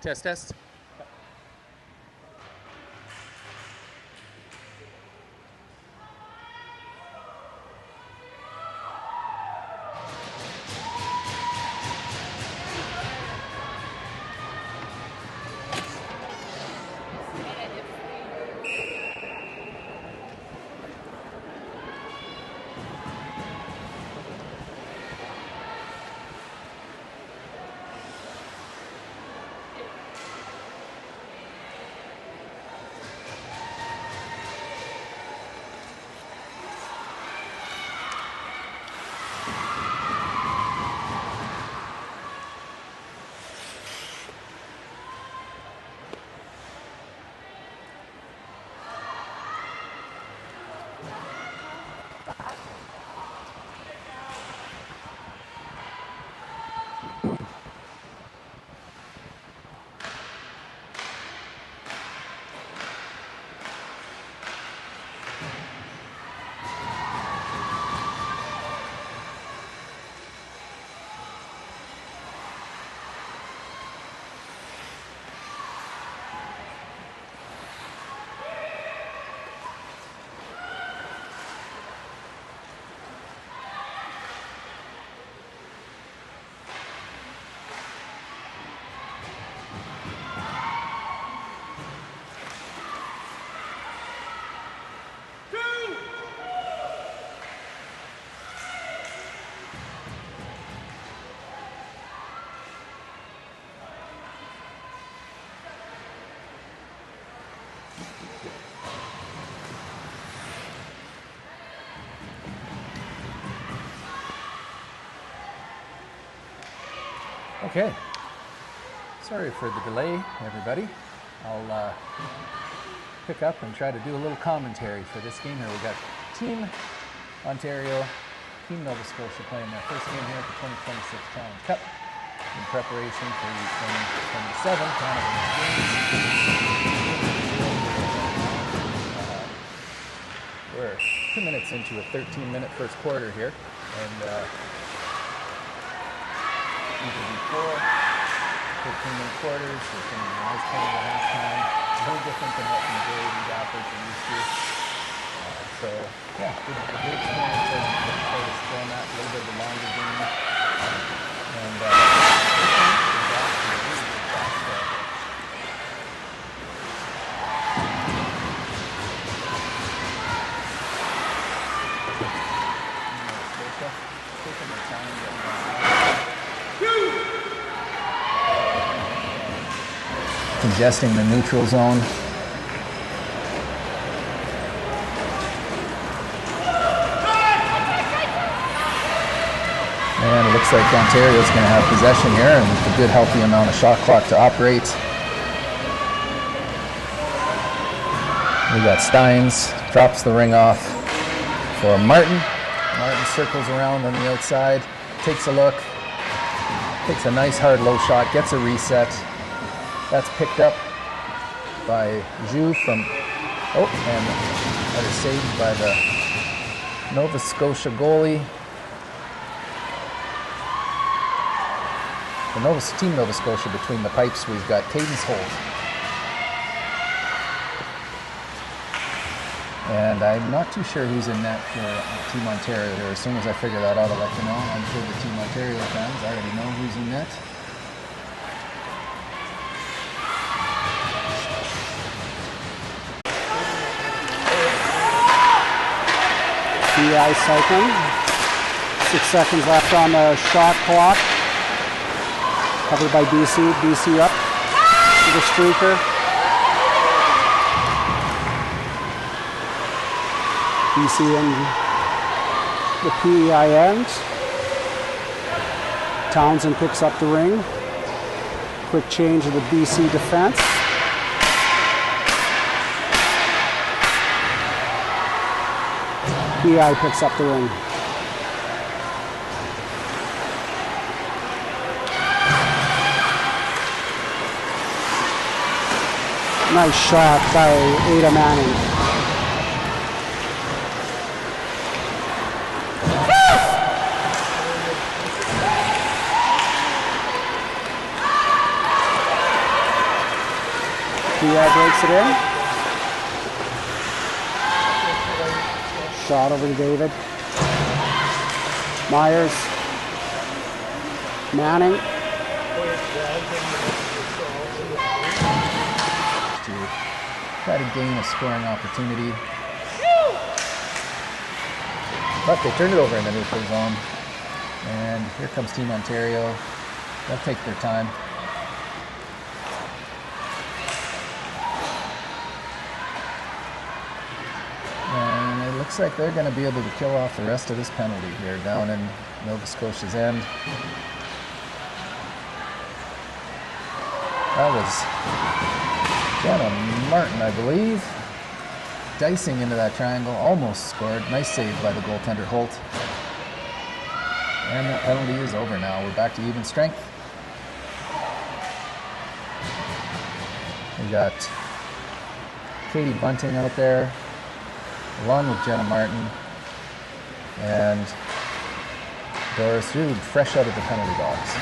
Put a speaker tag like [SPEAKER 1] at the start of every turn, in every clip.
[SPEAKER 1] Test, test. Okay, sorry for the delay, everybody. I'll pick up and try to do a little commentary for this game here. We got Team Ontario, Team Nova Scotia playing their first game here at the 2026 Challenge Cup in preparation for the 2027 Canada Games. We're 2 minutes into a 13-minute first quarter here, and these will be 4 15-minute quarters. There's going to be a nice time at halftime. No different than what majority of athletes are used to. So, yeah, good experience there. Play this format, a little bit of a longer game. And taking their time getting congesting the neutral zone. And it looks like Ontario's going to have possession here and with a good healthy amount of shot clock to operate. We got Stynes, drops the ring off for Martin. Martin circles around on the outside, takes a look, takes a nice hard low shot, gets a reset. That's picked up by Zhu from, and that is saved by the Nova Scotia goalie. The Team Nova Scotia between the pipes, we've got Cadence Holt. And I'm not too sure who's in net for Team Ontario here. As soon as I figure that out, I'll let you know. I'm sure the Team Ontario fans already know who's in net.
[SPEAKER 2] DI cycling. 6 seconds left on the shot clock. Covered by BC. BC up to the streaker. BC in the PEI ends. Townsend picks up the ring. Quick change of the BC defense. PEI picks up the ring. Nice shot by Ada Manning. Dyer breaks it in. Shot over to David. Myers. Manning.
[SPEAKER 1] To try to gain a scoring opportunity. But they turned it over in the neutral zone. And here comes Team Ontario. They'll take their time. And it looks like they're going to be able to kill off the rest of this penalty here down in Nova Scotia's end. That was Jenna Martin, I believe. Dicing into that triangle, almost scored. Nice save by the goaltender Holt. And that penalty is over now. We're back to even strength. We got Katie Bunting out there, along with Jenna Martin. And Doris Rude, fresh out of the penalty box.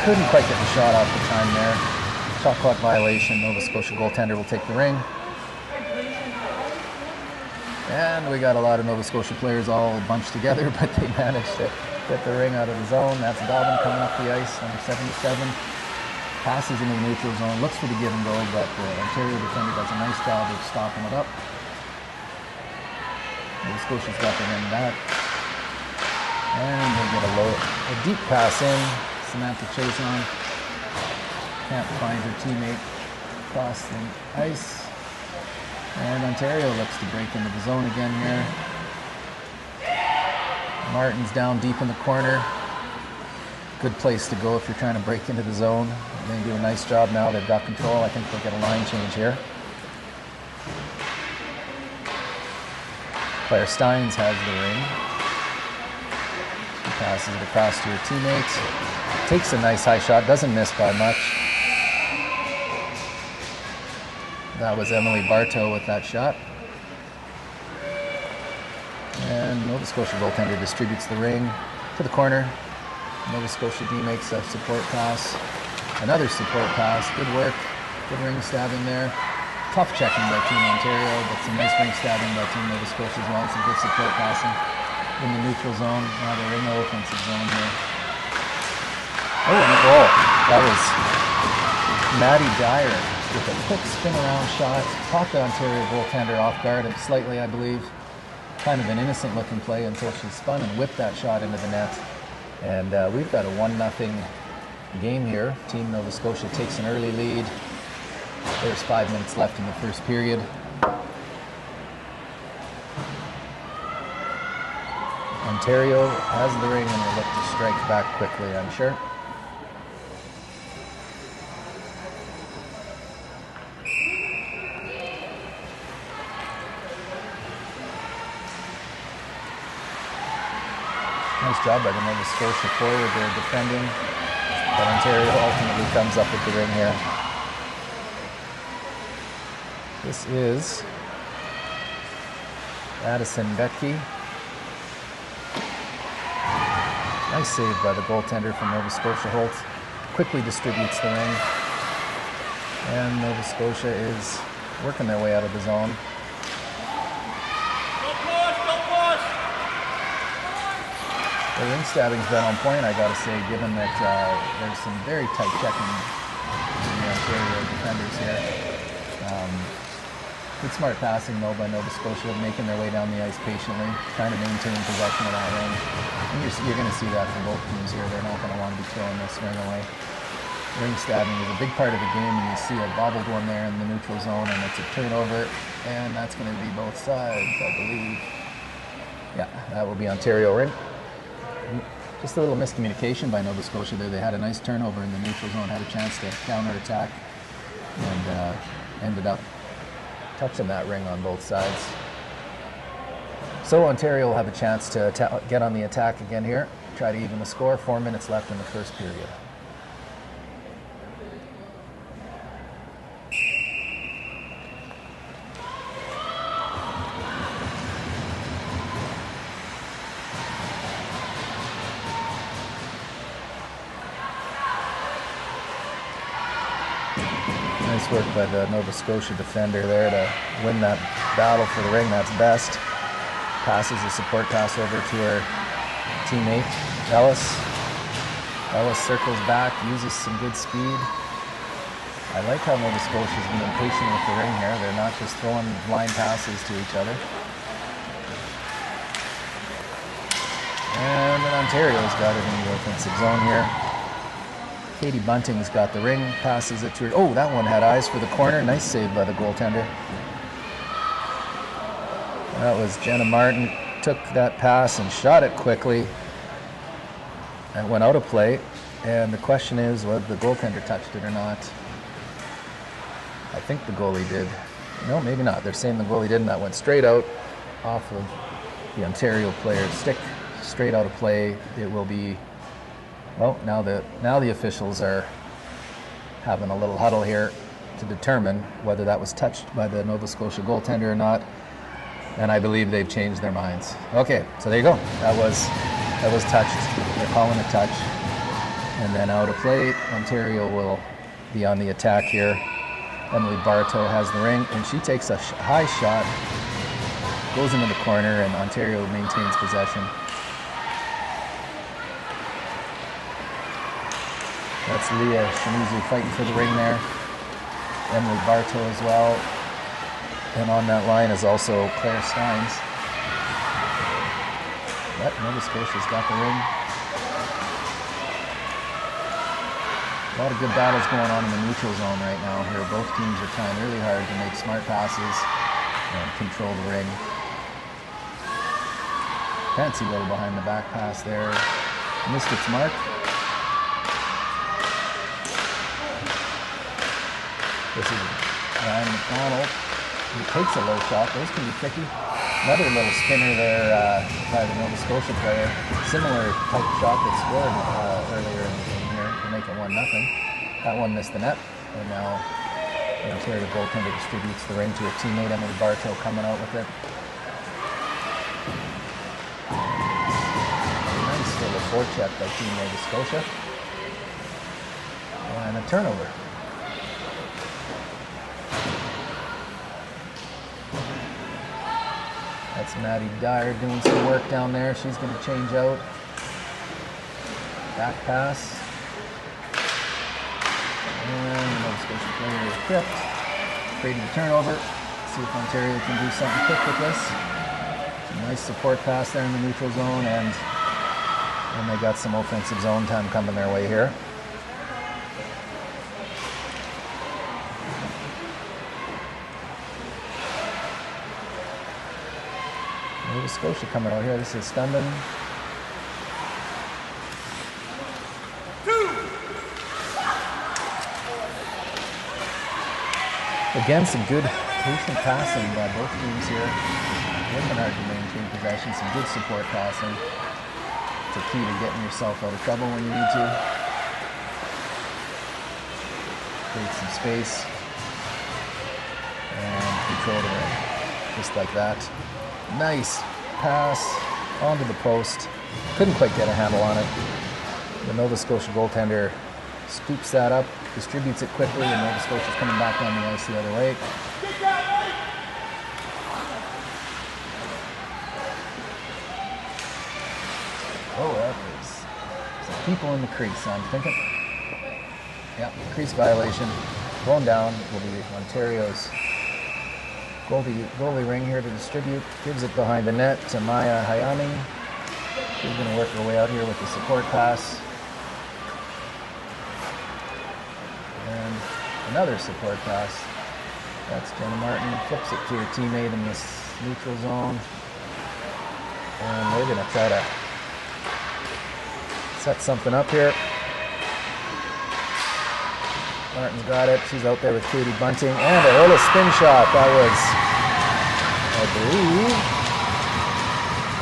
[SPEAKER 1] Couldn't quite get the shot off the time there. Shot clock violation. Nova Scotia goaltender will take the ring. And we got a lot of Nova Scotia players all bunched together, but they managed to get the ring out of the zone. That's Dobbin coming up the ice, number 77. Passes into the neutral zone, looks for the give and go, but the Ontario defender does a nice job of stopping it up. Nova Scotia's got the ring back. And they get a deep pass in. Samantha Chiasson can't find her teammate across the ice. And Ontario looks to break into the zone again here. Martin's down deep in the corner. Good place to go if you're trying to break into the zone. They do a nice job now. They've got control. I think they'll get a line change here. Player Stynes has the ring. She passes it across to her teammates. Takes a nice high shot. Doesn't miss by much. That was Emily Barteaux with that shot. And Nova Scotia goaltender distributes the ring to the corner. Nova Scotia D makes a support pass. Another support pass. Good work. Good ring stabbing there. Tough checking by Team Ontario, but some nice ring stabbing by Team Nova Scotia as well. Some good support passing in the neutral zone. Now they're in the offensive zone here. Oh, and a goal. That was Maddie Dyer with a quick spin around shot. Caught the Ontario goaltender off guard slightly, I believe. Kind of an innocent looking play until she spun and whipped that shot into the net. And we've got a 1-0 game here. Team Nova Scotia takes an early lead. There's 5 minutes left in the first period. Ontario has the ring and will look to strike back quickly, I'm sure. Nice job by the Nova Scotia forward there defending, but Ontario ultimately comes up with the ring here. This is Addison Betke. Nice save by the goaltender from Nova Scotia. Holt quickly distributes the ring, and Nova Scotia is working their way out of the zone. The ring stabbing's been on point, I gotta say, given that there's some very tight checking in the Ontario defenders here. Good smart passing though by Nova Scotia, making their way down the ice patiently, trying to maintain possession of that ring. And you're going to see that from both teams here. They're not going to want to be throwing this ring away. Ring stabbing is a big part of the game, and you see a bobbled one there in the neutral zone, and it's a turnover, and that's going to be both sides, I believe. Yeah, that will be Ontario ring. Just a little miscommunication by Nova Scotia there. They had a nice turnover in the neutral zone, had a chance to counterattack, and ended up touching that ring on both sides. So Ontario will have a chance to get on the attack again here, try to even the score. 4 minutes left in the first period. Nice work by the Nova Scotia defender there to win that battle for the ring. That's best. Passes a support pass over to her teammate, Ellis. Ellis circles back, uses some good speed. I like how Nova Scotia's being patient with the ring here. They're not just throwing blind passes to each other. And then Ontario's got it in the offensive zone here. Katie Bunting's got the ring, passes it to her. Oh, that one had eyes for the corner. Nice save by the goaltender. That was Jenna Martin. Took that pass and shot it quickly. That went out of play. And the question is whether the goaltender touched it or not. I think the goalie did. No, maybe not. They're saying the goalie didn't. That went straight out off of the Ontario player's stick. Straight out of play. It will be, well, now the officials are having a little huddle here to determine whether that was touched by the Nova Scotia goaltender or not. And I believe they've changed their minds. Okay, so there you go. That was touched. They're calling a touch. And then out of play, Ontario will be on the attack here. Emily Barteaux has the ring, and she takes a high shot, goes into the corner, and Ontario maintains possession. That's Leah Shimizu fighting for the ring there. Emily Barteaux as well. And on that line is also Claire Stynes. But Nova Scotia's got the ring. A lot of good battles going on in the neutral zone right now here. Both teams are trying really hard to make smart passes and control the ring. Fancy little behind the back pass there. Missed its mark. This is Ryan MacDonald, who takes a low shot. Those can be tricky. Another little spinner there by the Nova Scotia player. Similar type shot that scored earlier in the game here to make it 1-0. That one missed the net, and now the Ontario goaltender distributes the ring to her teammate, Emily Barteaux, coming out with it. Nice little forecheck by Team Nova Scotia. And a turnover. That's Maddie Dyer doing some work down there. She's going to change out. Back pass. And the Nova Scotia player is tripped. Creating a turnover. See if Ontario can do something quick with this. Some nice support pass there in the neutral zone, and they got some offensive zone time coming their way here. Nova Scotia coming out here. This is Stundon. Again, some good patient passing by both teams here. Working hard to maintain possession. Some good support passing. It's a key to getting yourself out of trouble when you need to. Create some space. And control the ring. Just like that. Nice pass onto the post. Couldn't quite get a handle on it. The Nova Scotia goaltender scoops that up, distributes it quickly, and Nova Scotia's coming back down the ice the other way. Oh, that was some people in the crease, I'm thinking. Yeah, crease violation. Going down will be Ontario's goalie ring here to distribute. Gives it behind the net to Maya Hayami. She's going to work her way out here with the support pass. And another support pass. That's Jenna Martin. Flips it to her teammate in this neutral zone. And they're going to try to set something up here. Martin's got it. She's out there with Katie Bunting. And a little spin shot. That was, I believe,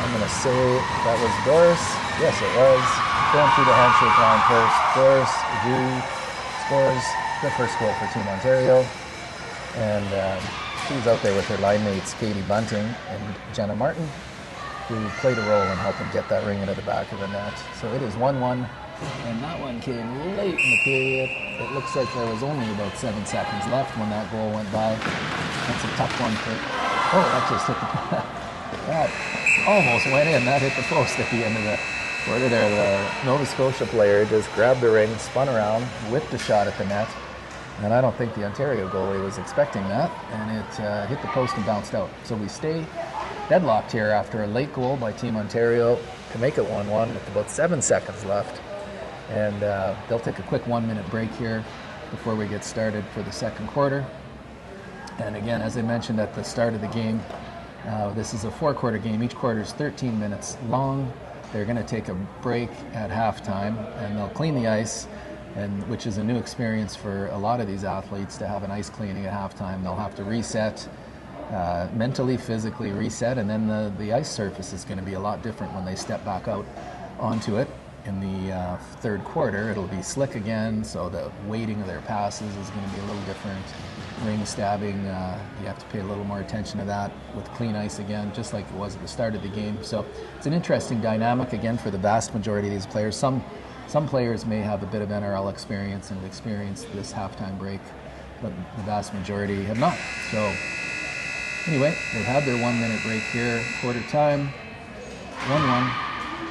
[SPEAKER 1] I'm going to say that was Doris. Yes, it was. Going through the handshake line first. Doris Drew scores the first goal for Team Ontario. And she's out there with her line mates, Katie Bunting and Jenna Martin, who played a role in helping get that ring into the back of the net. So it is 1-1 And that one came late in the period. It looks like there was only about 7 seconds left when that goal went by. That's a tough one for... Oh, that just hit the... that almost went in. That hit the post at the end of the quarter there. The Nova Scotia player just grabbed the ring, spun around, whipped a shot at the net. And I don't think the Ontario goalie was expecting that. And it hit the post and bounced out. So we stay deadlocked here after a late goal by Team Ontario to make it 1-1 with about 7 seconds left. And they'll take a quick 1-minute break here before we get started for the second quarter. And again, as I mentioned at the start of the game, this is a 4-quarter game. Each quarter is 13 minutes long. They're going to take a break at halftime, and they'll clean the ice, which is a new experience for a lot of these athletes to have an ice cleaning at halftime. They'll have to reset, mentally, physically reset, and then the ice surface is going to be a lot different when they step back out onto it. In the third quarter, it'll be slick again, so the weighting of their passes is going to be a little different. Ring stabbing, you have to pay a little more attention to that with clean ice again, just like it was at the start of the game. So it's an interesting dynamic again for the vast majority of these players. Some players may have a bit of NRL experience and experienced this halftime break, but the vast majority have not. So anyway, they've had their 1-minute break here, quarter time, 1-1.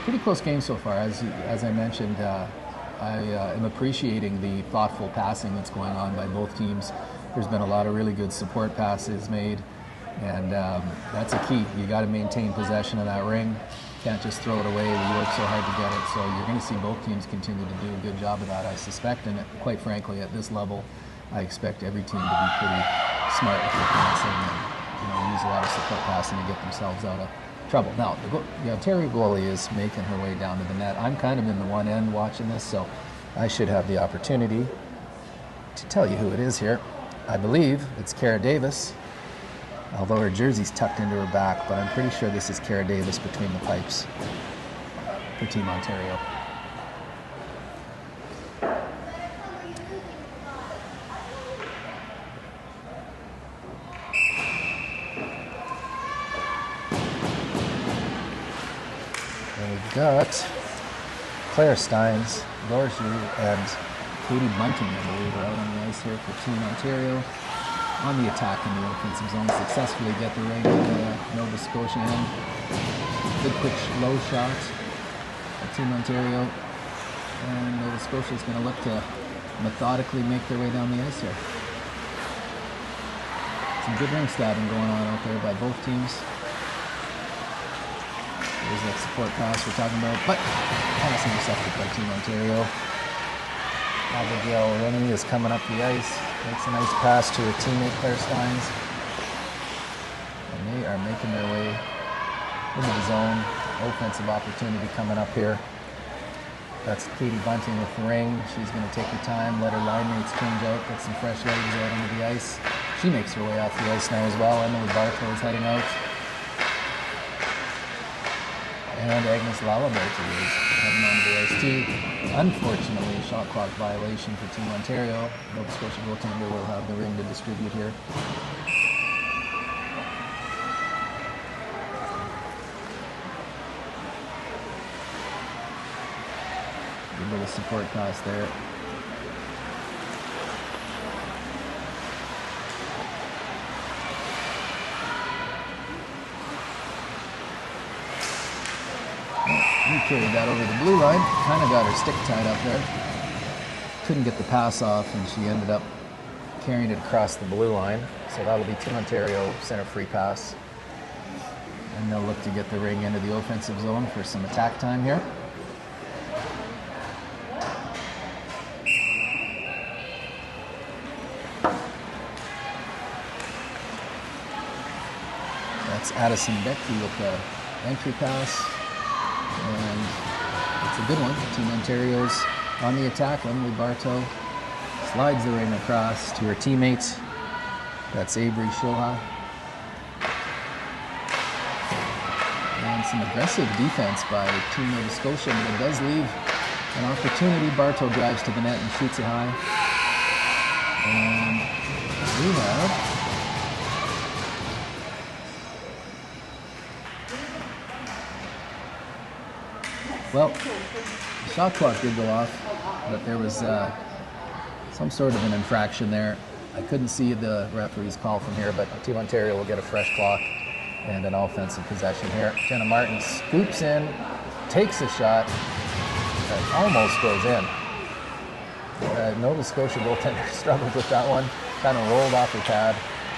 [SPEAKER 1] Pretty close game so far. As I mentioned, I am appreciating the thoughtful passing that's going on by both teams. There's been a lot of really good support passes made, and that's a key. You got to maintain possession of that ring. Can't just throw it away. We work so hard to get it. So you're going to see both teams continue to do a good job of that, I suspect. And quite frankly, at this level, I expect every team to be pretty smart with their passing and use a lot of support passing to get themselves out of trouble. Now, the Ontario goalie is making her way down to the net. I'm kind of in the one end watching this, so I should have the opportunity to tell you who it is here. I believe it's Cara Davis, although her jersey's tucked into her back, but I'm pretty sure this is Cara Davis between the pipes for Team Ontario. Got Claire Stynes, Laura Giroux, and Katie Bunting, I believe, are out on the ice here for Team Ontario. On the attack in the offensive zone, successfully get the ring to the Nova Scotia end. Good quick low shot for Team Ontario. And Nova Scotia is going to look to methodically make their way down the ice here. Some good ring stabbing going on out there by both teams. There's that support pass we're talking about, but pass intercepted by Team Ontario. Abigail Rennie is coming up the ice, makes a nice pass to her teammate Claire Stynes. And they are making their way into the zone. Offensive opportunity coming up here. That's Katie Bunting with the ring. She's going to take her time, let her line mates change out, get some fresh legs out into the ice. She makes her way off the ice now as well. Emily Barteaux is heading out. And Agnes Lalibert is heading onto the ice too. Unfortunately, a shot clock violation for Team Ontario. Nova Scotia goaltender will have the ring to distribute here. Good little support pass there. He carried that over the blue line, kind of got her stick tied up there. Couldn't get the pass off, and she ended up carrying it across the blue line. So that'll be Team Ontario center free pass. And they'll look to get the ring into the offensive zone for some attack time here. That's Addison Becky with the entry pass. And it's a good one. Team Ontario's on the attack. Emily Barteaux slides the ring across to her teammates. That's Avery Shilha. And some aggressive defense by Team Nova Scotia, but it does leave an opportunity. Barteaux drives to the net and shoots it high. And we have Well, the shot clock did go off, but there was some sort of an infraction there. I couldn't see the referee's call from here, but Team Ontario will get a fresh clock and an offensive possession here. Jenna Martin scoops in, takes a shot, that almost goes in. Nova Scotia goaltender struggled with that one, kind of rolled off her pad,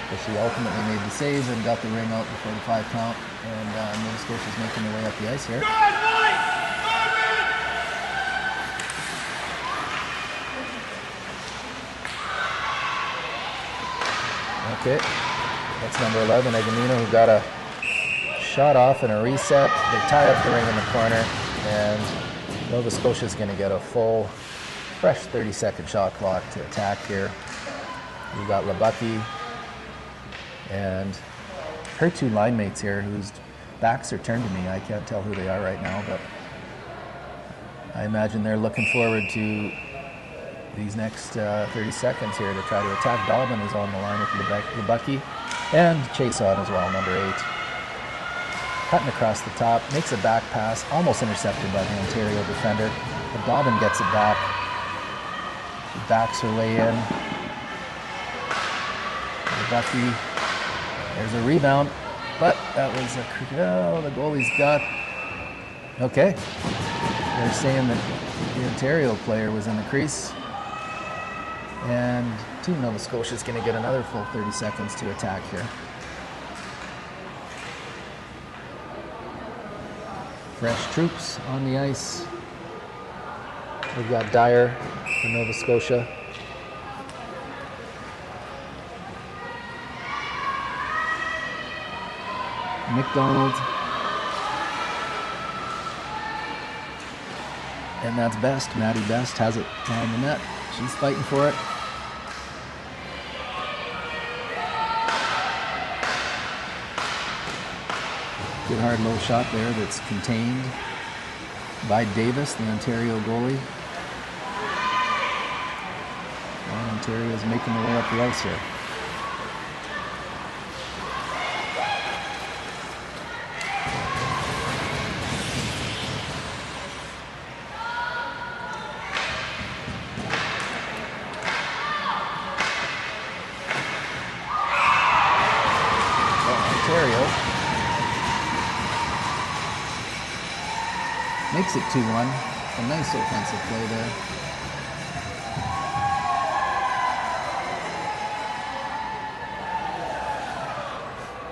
[SPEAKER 1] but she ultimately made the save and got the ring out before the 5 count, and Nova Scotia's making their way up the ice here. Okay, that's number 11, Egamino, who got a shot off and a reset. They tie up the ring in the corner, and Nova Scotia's going to get a full, fresh 30-second shot clock to attack here. We've got Labucky and her 2 line mates here whose backs are turned to me. I can't tell who they are right now, but I imagine they're looking forward to these next 30 seconds here to try to attack. Dobbin is on the line with Labucky, and Chiasson as well, number 8. Cutting across the top, makes a back pass, almost intercepted by the Ontario defender, but Dobbin gets it back. She backs her way in. Labucky, there's a rebound, but that was the goalie's got, okay. They're saying that the Ontario player was in the crease. And Team Nova Scotia is going to get another full 30 seconds to attack here. Fresh troops on the ice. We've got Dyer for Nova Scotia. MacDonald. And that's Best. Maddie Best has it on the net. She's fighting for it. Good hard low shot there that's contained by Davis, the Ontario goalie. And Ontario is making their way up the ice here. Makes it 2-1. A nice offensive play there.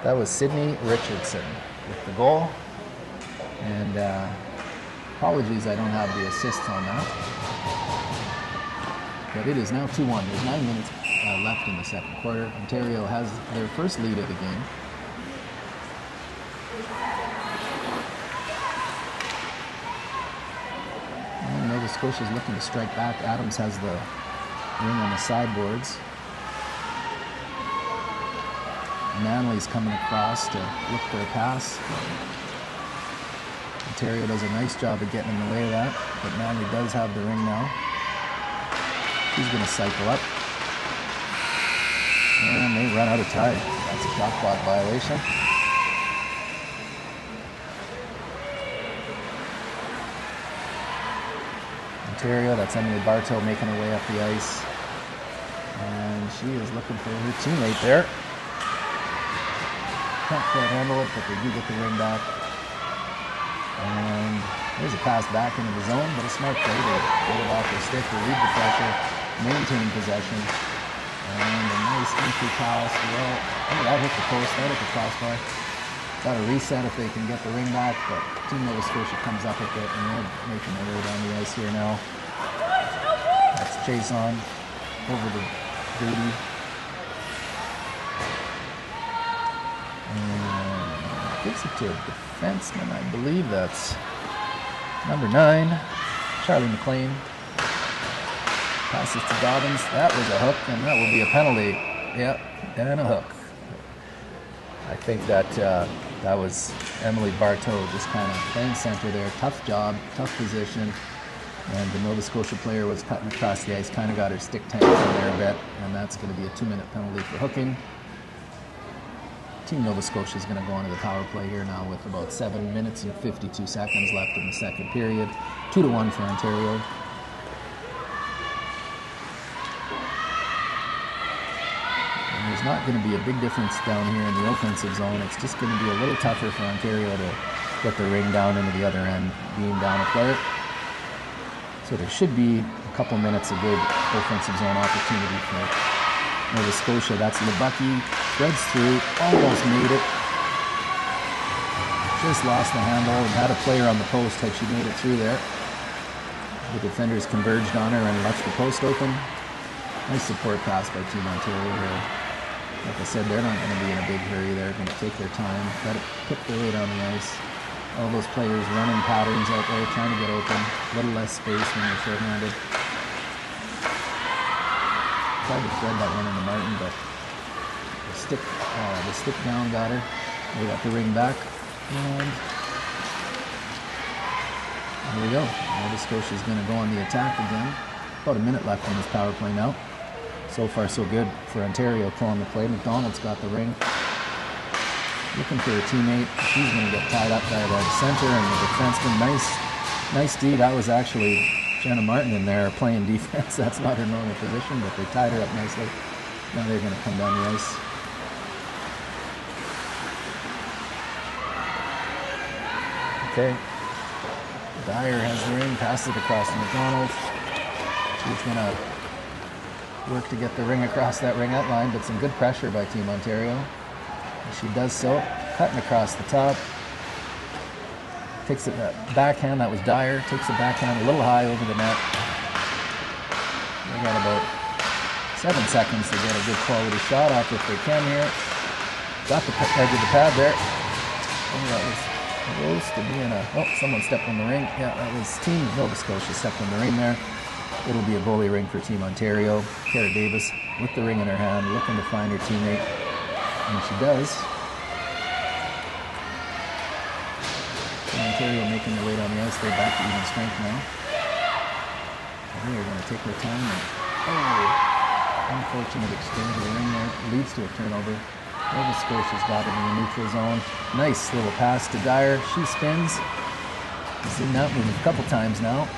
[SPEAKER 1] That was Sydney Ritchardson with the goal. And apologies, I don't have the assist on that. But it is now 2-1. There's 9 minutes left in the second quarter. Ontario has their first lead of the game. Nova Scotia's looking to strike back. Adams has the ring on the sideboards. Manley's coming across to look for a pass. Ontario does a nice job of getting in the way of that, but Manley does have the ring now. He's going to cycle up. And they run out of time. That's a shot clock violation. Ontario, that's Emily Barteaux making her way up the ice. And she is looking for her teammate there. Can't quite handle it, but they do get the ring back. And there's a pass back into the zone, but a smart play to get it off the stick, relieve the pressure, maintain possession. And a nice entry pass. Well, oh, that hit the post, that hit the crossbar. Got a reset if they can get the ring back, but Team Nova Scotia comes up with it, and they're making their way down the ice here now. That's Chiasson over to Brady. And gives it to a defenseman, I believe that's number 9, Charlie MacLean. Passes to Dobbins. That was a hook, and that will be a penalty. Yep, and a hook. I think that that was Emily Barteaux just kind of playing center there. Tough job, tough position. And the Nova Scotia player was cutting across the ice, kind of got her stick tangled in there a bit. And that's going to be a 2-minute penalty for hooking. Team Nova Scotia is going to go onto the power play here now with about 7 minutes and 52 seconds left in the second period. 2-1 for Ontario. And there's not going to be a big difference down here in the offensive zone. It's just going to be a little tougher for Ontario to get the ring down into the other end, beam down a player. So there should be a couple minutes of good offensive zone opportunity for Nova Scotia. That's Lebucky, threads through, almost made it. Just lost the handle and had a player on the post had she made it through there. The defenders converged on her and left the post open. Nice support pass by Team Ontario here. Like I said, they're not going to be in a big hurry. They're going to take their time, let it pick their way down the ice. All those players running patterns out there, trying to get open. A little less space when you're short-handed. Tried to thread that one into Martin, but the stick down got her. We got the ring back, and here we go. Nova Scotia is going to go on the attack again. About a minute left in this power play now. So far, so good for Ontario pulling the play. MacDonald's got the ring. Looking for a teammate. She's going to get tied up by the center and the defenseman. Nice D. That was actually Jenna Martin in there playing defense. That's not her normal position, but they tied her up nicely. Now they're going to come down the ice. Okay. Dyer has the ring, passes it across to MacDonald. She's going to work to get the ring across that ring out line, but some good pressure by Team Ontario. And she does so, cutting across the top. Takes it backhand, that was Dyer. Takes the backhand a little high over the net. They got about 7 seconds to get a good quality shot off if they can here. Got the edge of the pad there. Oh, that was close to being oh, someone stepped in the ring. Yeah, that was Team Nova Scotia stepped in the ring there. It'll be a goalie ring for Team Ontario. Cara Davis with the ring in her hand, looking to find her teammate. And she does. Team Ontario making their way down the ice. They're back to even strength now. And they are going to take their time. And, unfortunate exchange of the ring there. Leads to a turnover. Nova Scotia's got it in the neutral zone. Nice little pass to Dyer. She spins. We've seen that move a couple times now.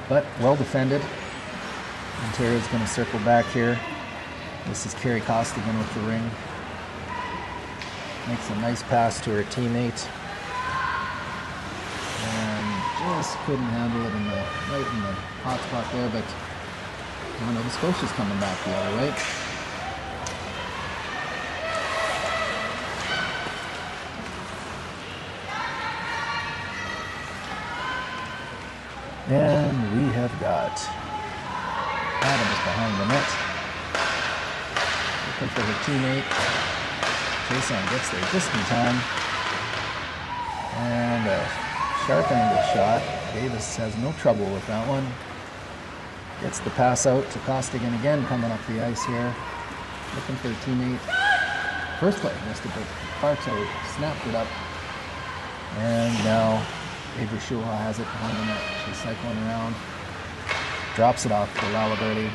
[SPEAKER 1] But well defended. Ontario's going to circle back here. This is Carrie Costigan with the ring. Makes a nice pass to her teammate. And just couldn't handle it right in the hot spot there, but Nova Scotia's coming back the other way. And we have got Adams behind the net. Looking for her teammate. Chiasson gets there just in time. And a sharp angle shot. Davis has no trouble with that one. Gets the pass out to Costigan again, coming up the ice here. Looking for a teammate. First play, missed it, but Barteaux snapped it up. And now Avery Schuha has it behind the net. She's cycling around. Drops it off to Lalaberti.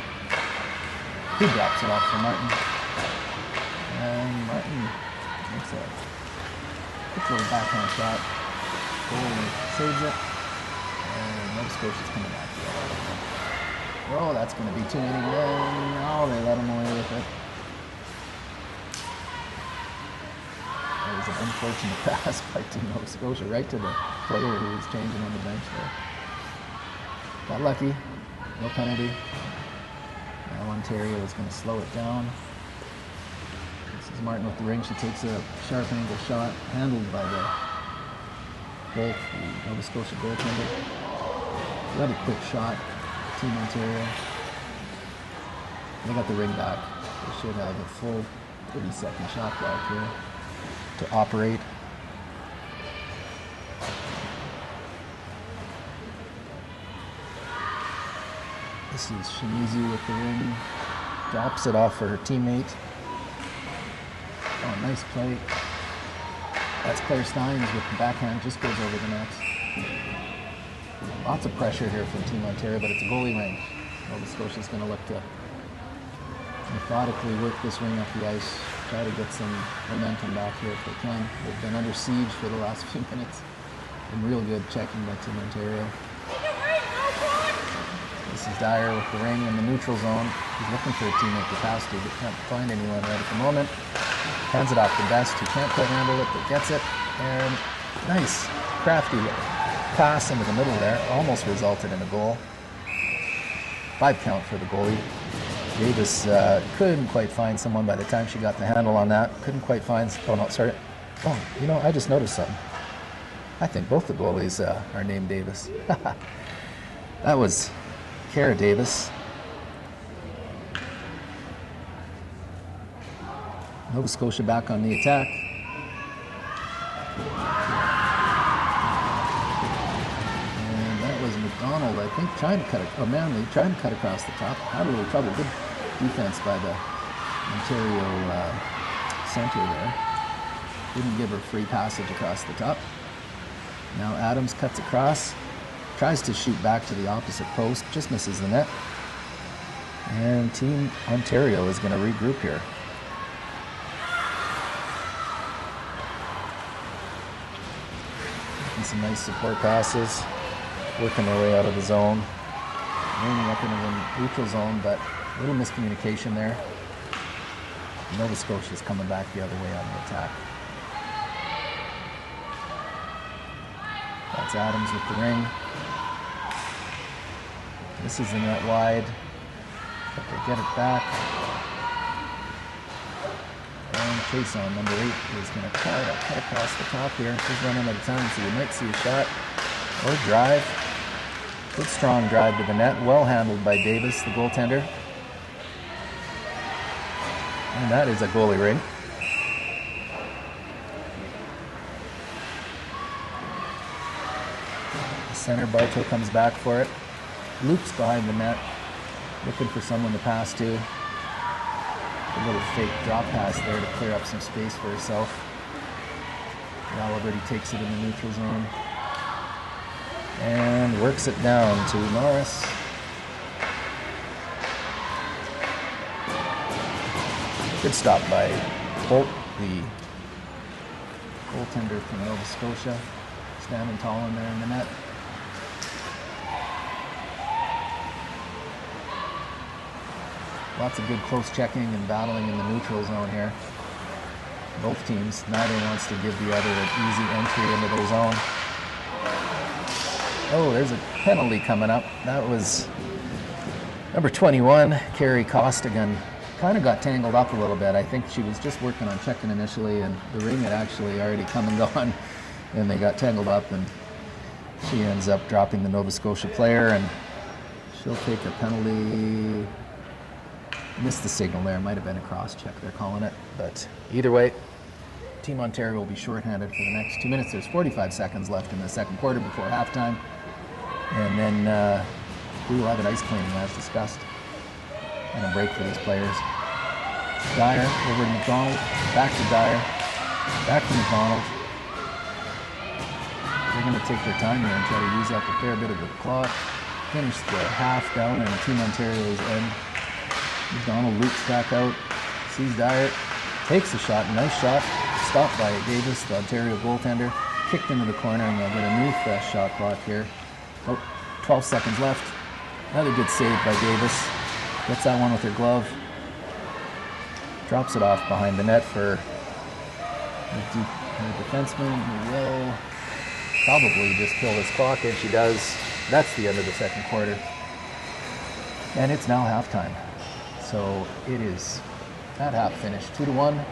[SPEAKER 1] He drops it off for Martin. And Martin makes a quick little backhand shot. Goalie saves it. And Nova Scotia's coming back the other way. Oh, that's going to be too many. No, they let him away with it. That was an unfortunate pass by Team Nova Scotia right to the player who was changing on the bench there. Got lucky. No penalty. Now Ontario is going to slow it down. This is Martin with the ring. She takes a sharp angle shot, handled by the Nova Scotia goaltender. Really quick shot. Team Ontario. They got the ring back. They should have a full 30-second shot clock here to operate. This is Shimizu with the ring. Drops it off for her teammate. Oh, nice play. That's Claire Stynes with the backhand, just goes over the net. Lots of pressure here from Team Ontario, but it's a goalie ring. Nova Scotia's going to look to methodically work this ring up the ice, try to get some momentum back here if they can. They've been under siege for the last few minutes. Been real good checking by Team Ontario. This is Dyer with the ring in the neutral zone. He's looking for a teammate to pass to, but can't find anyone right at the moment. Hands it off to Best, who can't quite handle it, but gets it. And nice, crafty pass into the middle there. Almost resulted in a goal. 5 count for the goalie. Davis couldn't quite find someone by the time she got the handle on that. Couldn't quite find, oh no, sorry. Oh, you know, I just noticed something. I think both the goalies are named Davis. That was Kara Davis. Nova Scotia back on the attack. And that was MacDonald, I think, trying to cut it, or Manley, trying to cut across the top. Had a little trouble. Good defense by the Ontario center there. Didn't give her free passage across the top. Now Adams cuts across, tries to shoot back to the opposite post, just misses the net. And Team Ontario is going to regroup here. And some nice support passes, working their way out of the zone. Landing up into the neutral zone, but a little miscommunication there. Nova Scotia is coming back the other way on the attack. That's Adams with the ring. This is the net wide, but they get it back. And Chiasson, number 8, is going to try to cut across the top here. He's running out of time, so you might see a shot or drive. Good strong drive to the net, well handled by Davis, the goaltender. And that is a goalie ring. Center Barteaux comes back for it. Loops behind the net, looking for someone to pass to. A little fake drop pass there to clear up some space for herself. Alberti takes it in the neutral zone and works it down to Norris. Good stop by Holt, the goaltender from Nova Scotia, standing tall in there in the net. Lots of good close checking and battling in the neutral zone here. Both teams, neither wants to give the other an easy entry into their zone. Oh, there's a penalty coming up. That was number 21, Carrie Costigan. Kind of got tangled up a little bit. I think she was just working on checking initially, and the ring had actually already come and gone, and they got tangled up, and she ends up dropping the Nova Scotia player, and she'll take a penalty. Missed the signal there. Might have been a cross check, they're calling it. But either way, Team Ontario will be shorthanded for the next 2 minutes. There's 45 seconds left in the second quarter before halftime. And then we will have an ice cleaning as discussed. And a break for these players. Dyer over to MacDonald. Back to Dyer. Back to MacDonald. They're going to take their time here and try to use up a fair bit of the clock. Finish the half down in Team Ontario's end. MacDonald loops back out, sees Dyer, takes a shot, nice shot, stopped by Davis, the Ontario goaltender, kicked into the corner, and they'll get a new fresh shot clock here. Oh, 12 seconds left. Another good save by Davis. Gets that one with her glove. Drops it off behind the net for the defenseman, who will probably just kill this clock, and she does. That's the end of the second quarter. And it's now halftime. So it is at half finish, 2-1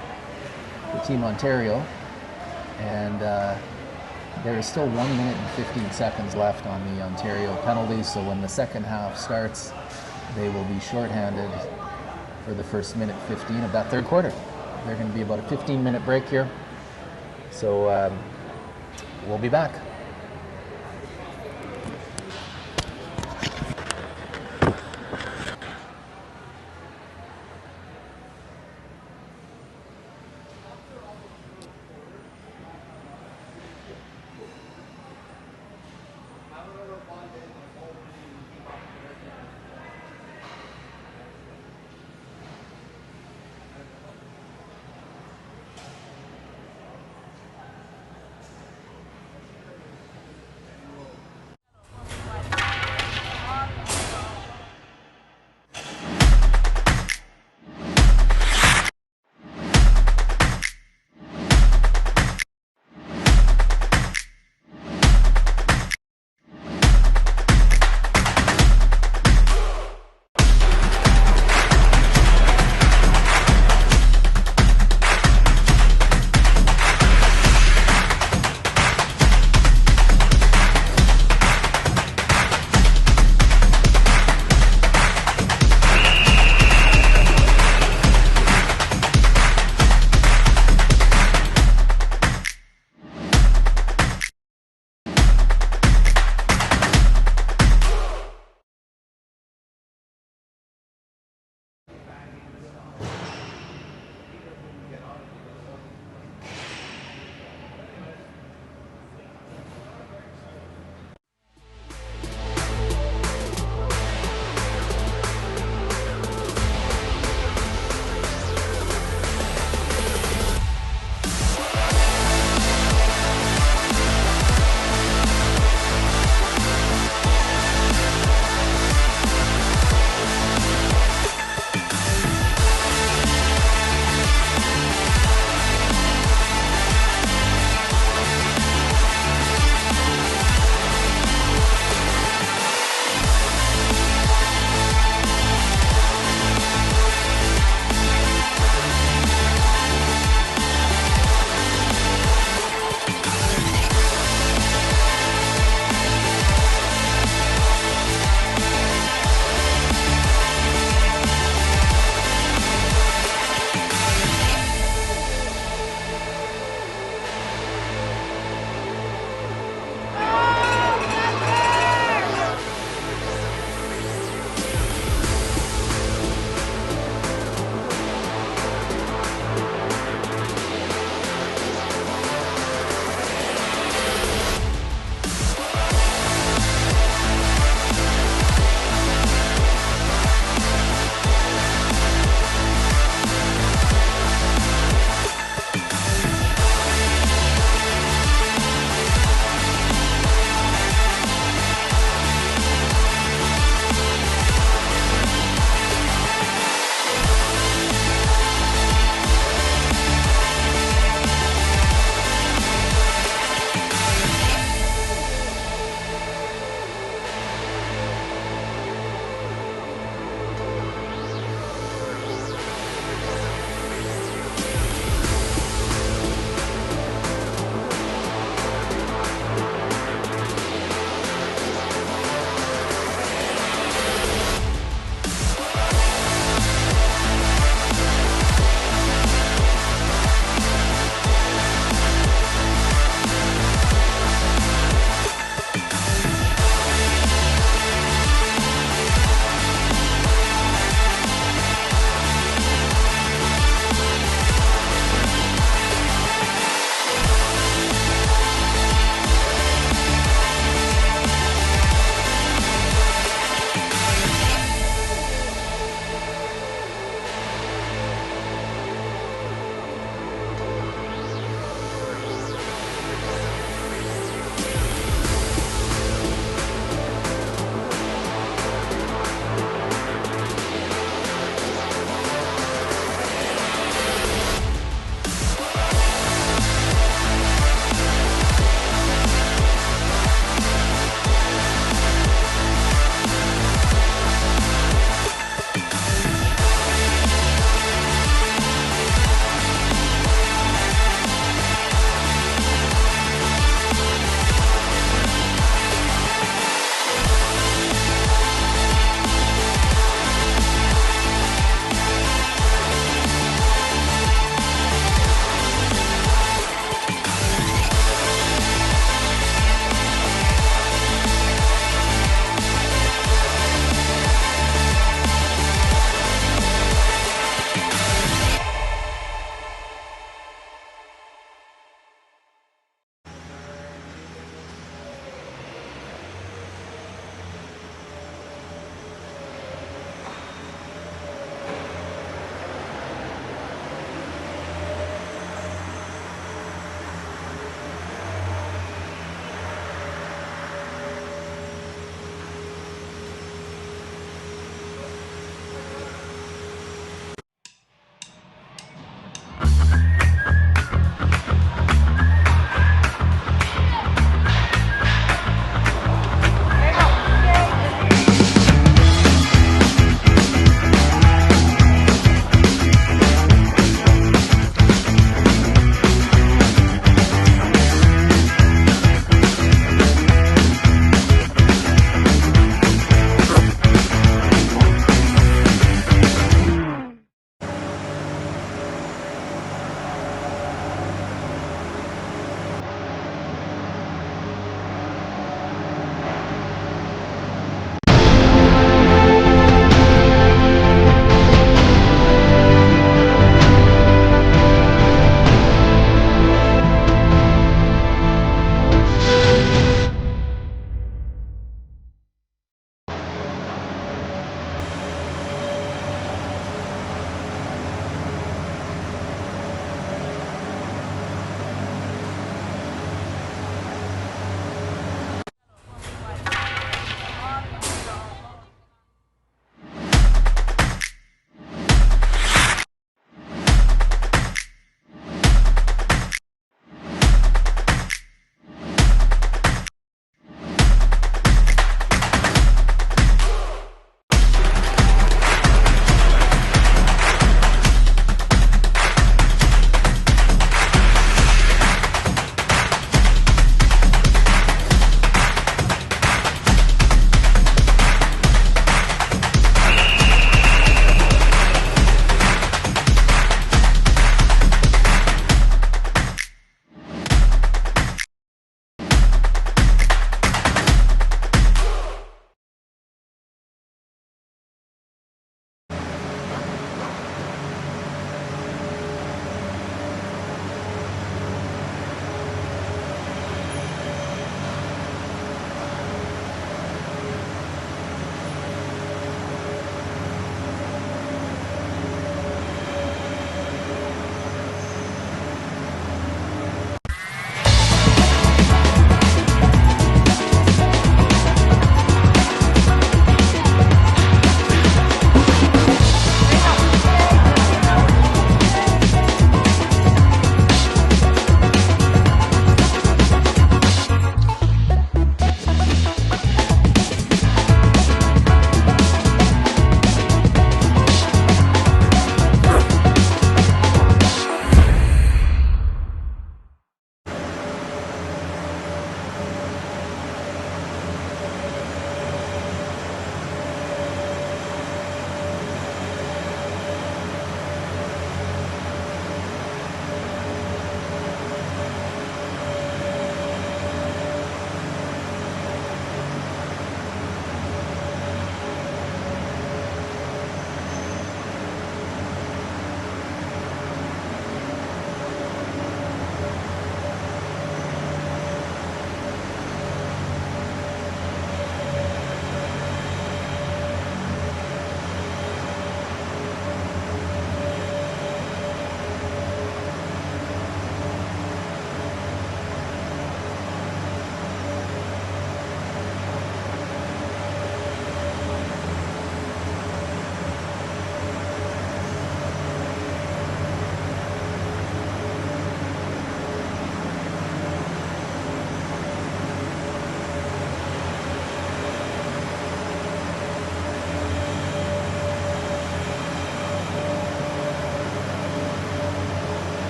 [SPEAKER 1] for Team Ontario, and there is still 1 minute and 15 seconds left on the Ontario penalties. So when the second half starts, they will be shorthanded for the first minute 15 of that third quarter. They're going to be about a 15-minute break here. So we'll be back.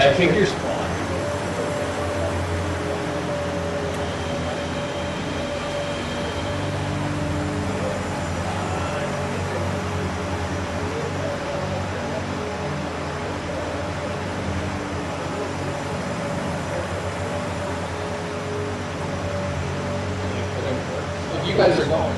[SPEAKER 3] I think you're spot.
[SPEAKER 1] If you guys are going.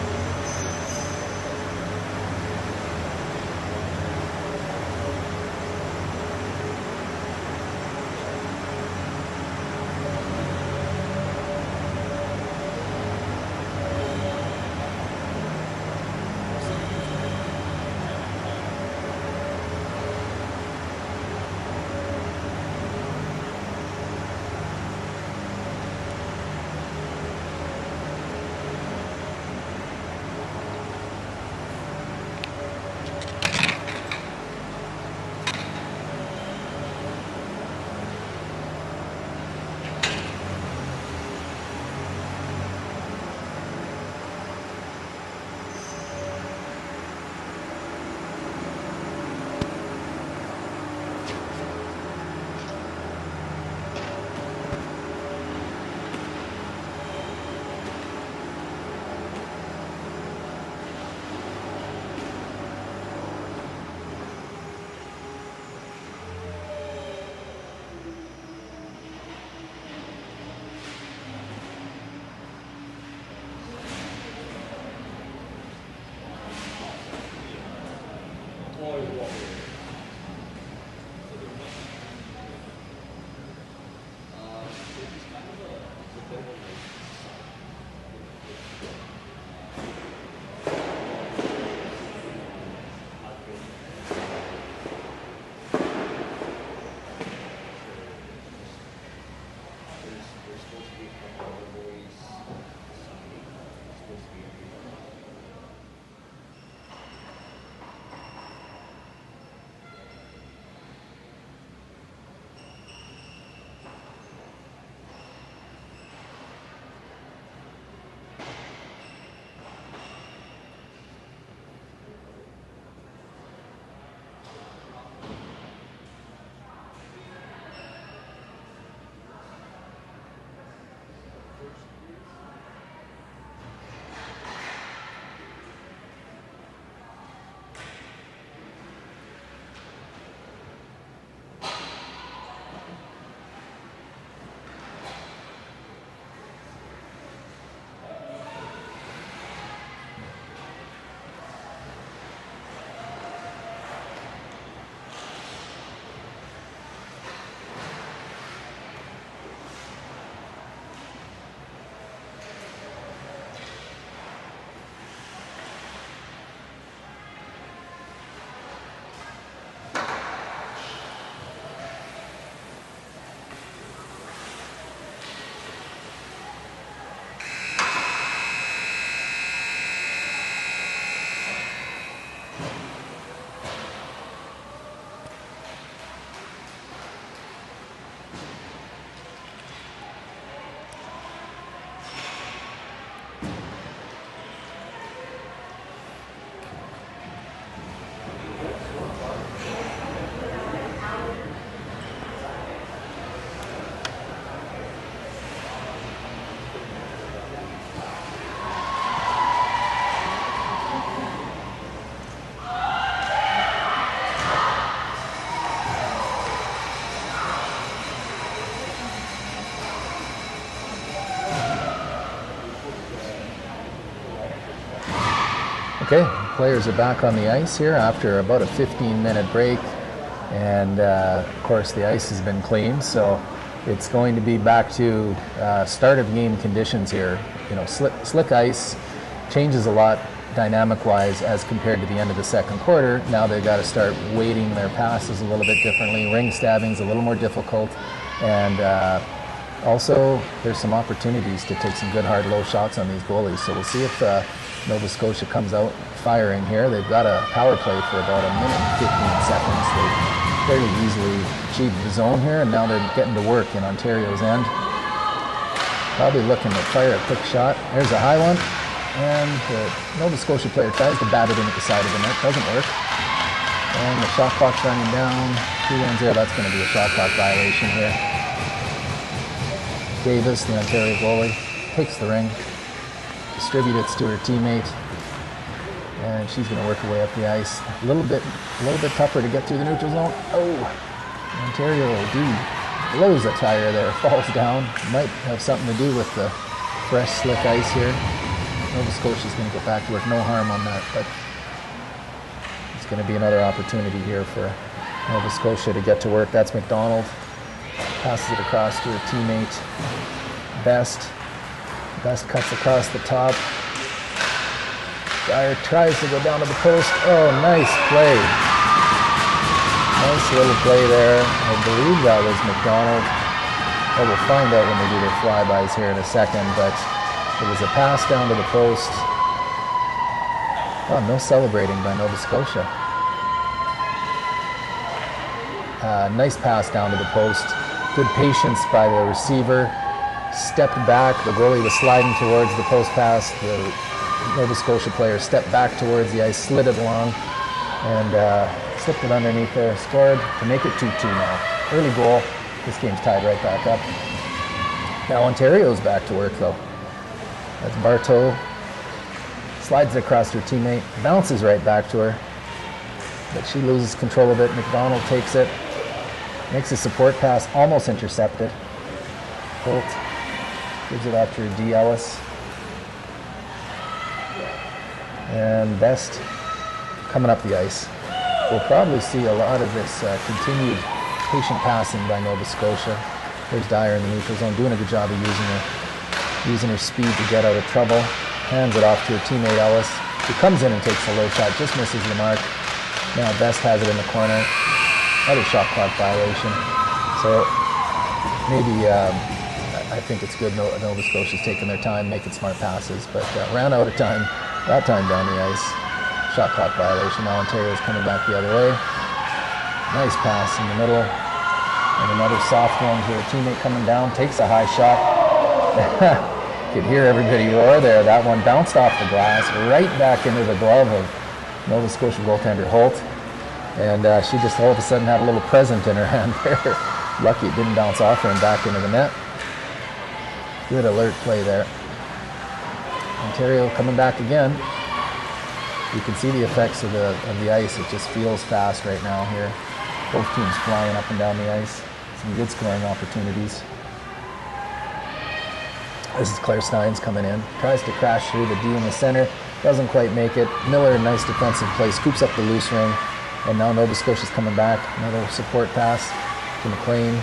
[SPEAKER 1] Okay, players are back on the ice here after about a 15-minute break, and of course the ice has been cleaned, so it's going to be back to start of game conditions here. You know, slick ice changes a lot dynamic-wise as compared to the end of the second quarter. Now they've got to start weighting their passes a little bit differently. Ring stabbing's a little more difficult, and also there's some opportunities to take some good hard low shots on these goalies. So we'll see if Nova Scotia comes out firing here. They've got a power play for about a minute and 15 seconds. They fairly easily achieved the zone here, and now they're getting to work in Ontario's end. Probably looking to fire a quick shot. There's a high one, and the Nova Scotia player tries to bat it in at the side of the net. Doesn't work. And the shot clock's running down. 2 runs there. That's going to be a shot clock violation here. Davis, the Ontario goalie, takes the ring, distributes it to her teammate, and she's going to work her way up the ice. A little bit tougher to get through the neutral zone. Oh, Ontario blows a tire there, falls down. Might have something to do with the fresh, slick ice here. Nova Scotia's going to get back to work. No harm on that, but it's going to be another opportunity here for Nova Scotia to get to work. That's MacDonald. Passes it across to her teammate, Best. Best cuts across the top. Dyer tries to go down to the post. Oh, nice play. Nice little play there. I believe that was MacDonald. Oh, we'll find out when they do their flybys here in a second, but it was a pass down to the post. Oh, no celebrating by Nova Scotia. Nice pass down to the post. Good patience by the receiver. Stepped back. The goalie was sliding towards the post pass. The Nova Scotia player stepped back towards the ice, slid it along, and slipped it underneath there. Scored to make it 2-2 now. Early goal. This game's tied right back up. Now Ontario's back to work though. That's Barteaux. Slides it across her teammate. Bounces right back to her. But she loses control of it. MacDonald takes it. Makes a support pass, almost intercepted. Holt gives it out to her D. Ellis. And Best coming up the ice. We'll probably see a lot of this continued patient passing by Nova Scotia. There's Dyer in the neutral zone, doing a good job of using her speed to get out of trouble. Hands it off to her teammate Ellis, who comes in and takes a low shot, just misses the mark. Now Best has it in the corner. Another shot clock violation. So maybe I think it's good Nova Scotia's taking their time, making smart passes, but ran out of time. That time down the ice. Shot clock violation. Now Ontario's coming back the other way. Nice pass in the middle. And another soft one to her teammate coming down. Takes a high shot. Could hear everybody roar there. That one bounced off the glass, right back into the glove of Nova Scotia goaltender Holt. And she just all of a sudden had a little present in her hand there. Lucky it didn't bounce off her and back into the net. Good alert play there. Ontario coming back again. You can see the effects of the ice. It just feels fast right now here. Both teams flying up and down the ice. Some good scoring opportunities. This is Claire Stynes coming in. Tries to crash through the D in the center. Doesn't quite make it. Miller, nice defensive play. Scoops up the loose ring. And now Nova Scotia's coming back. Another support pass to MacLean.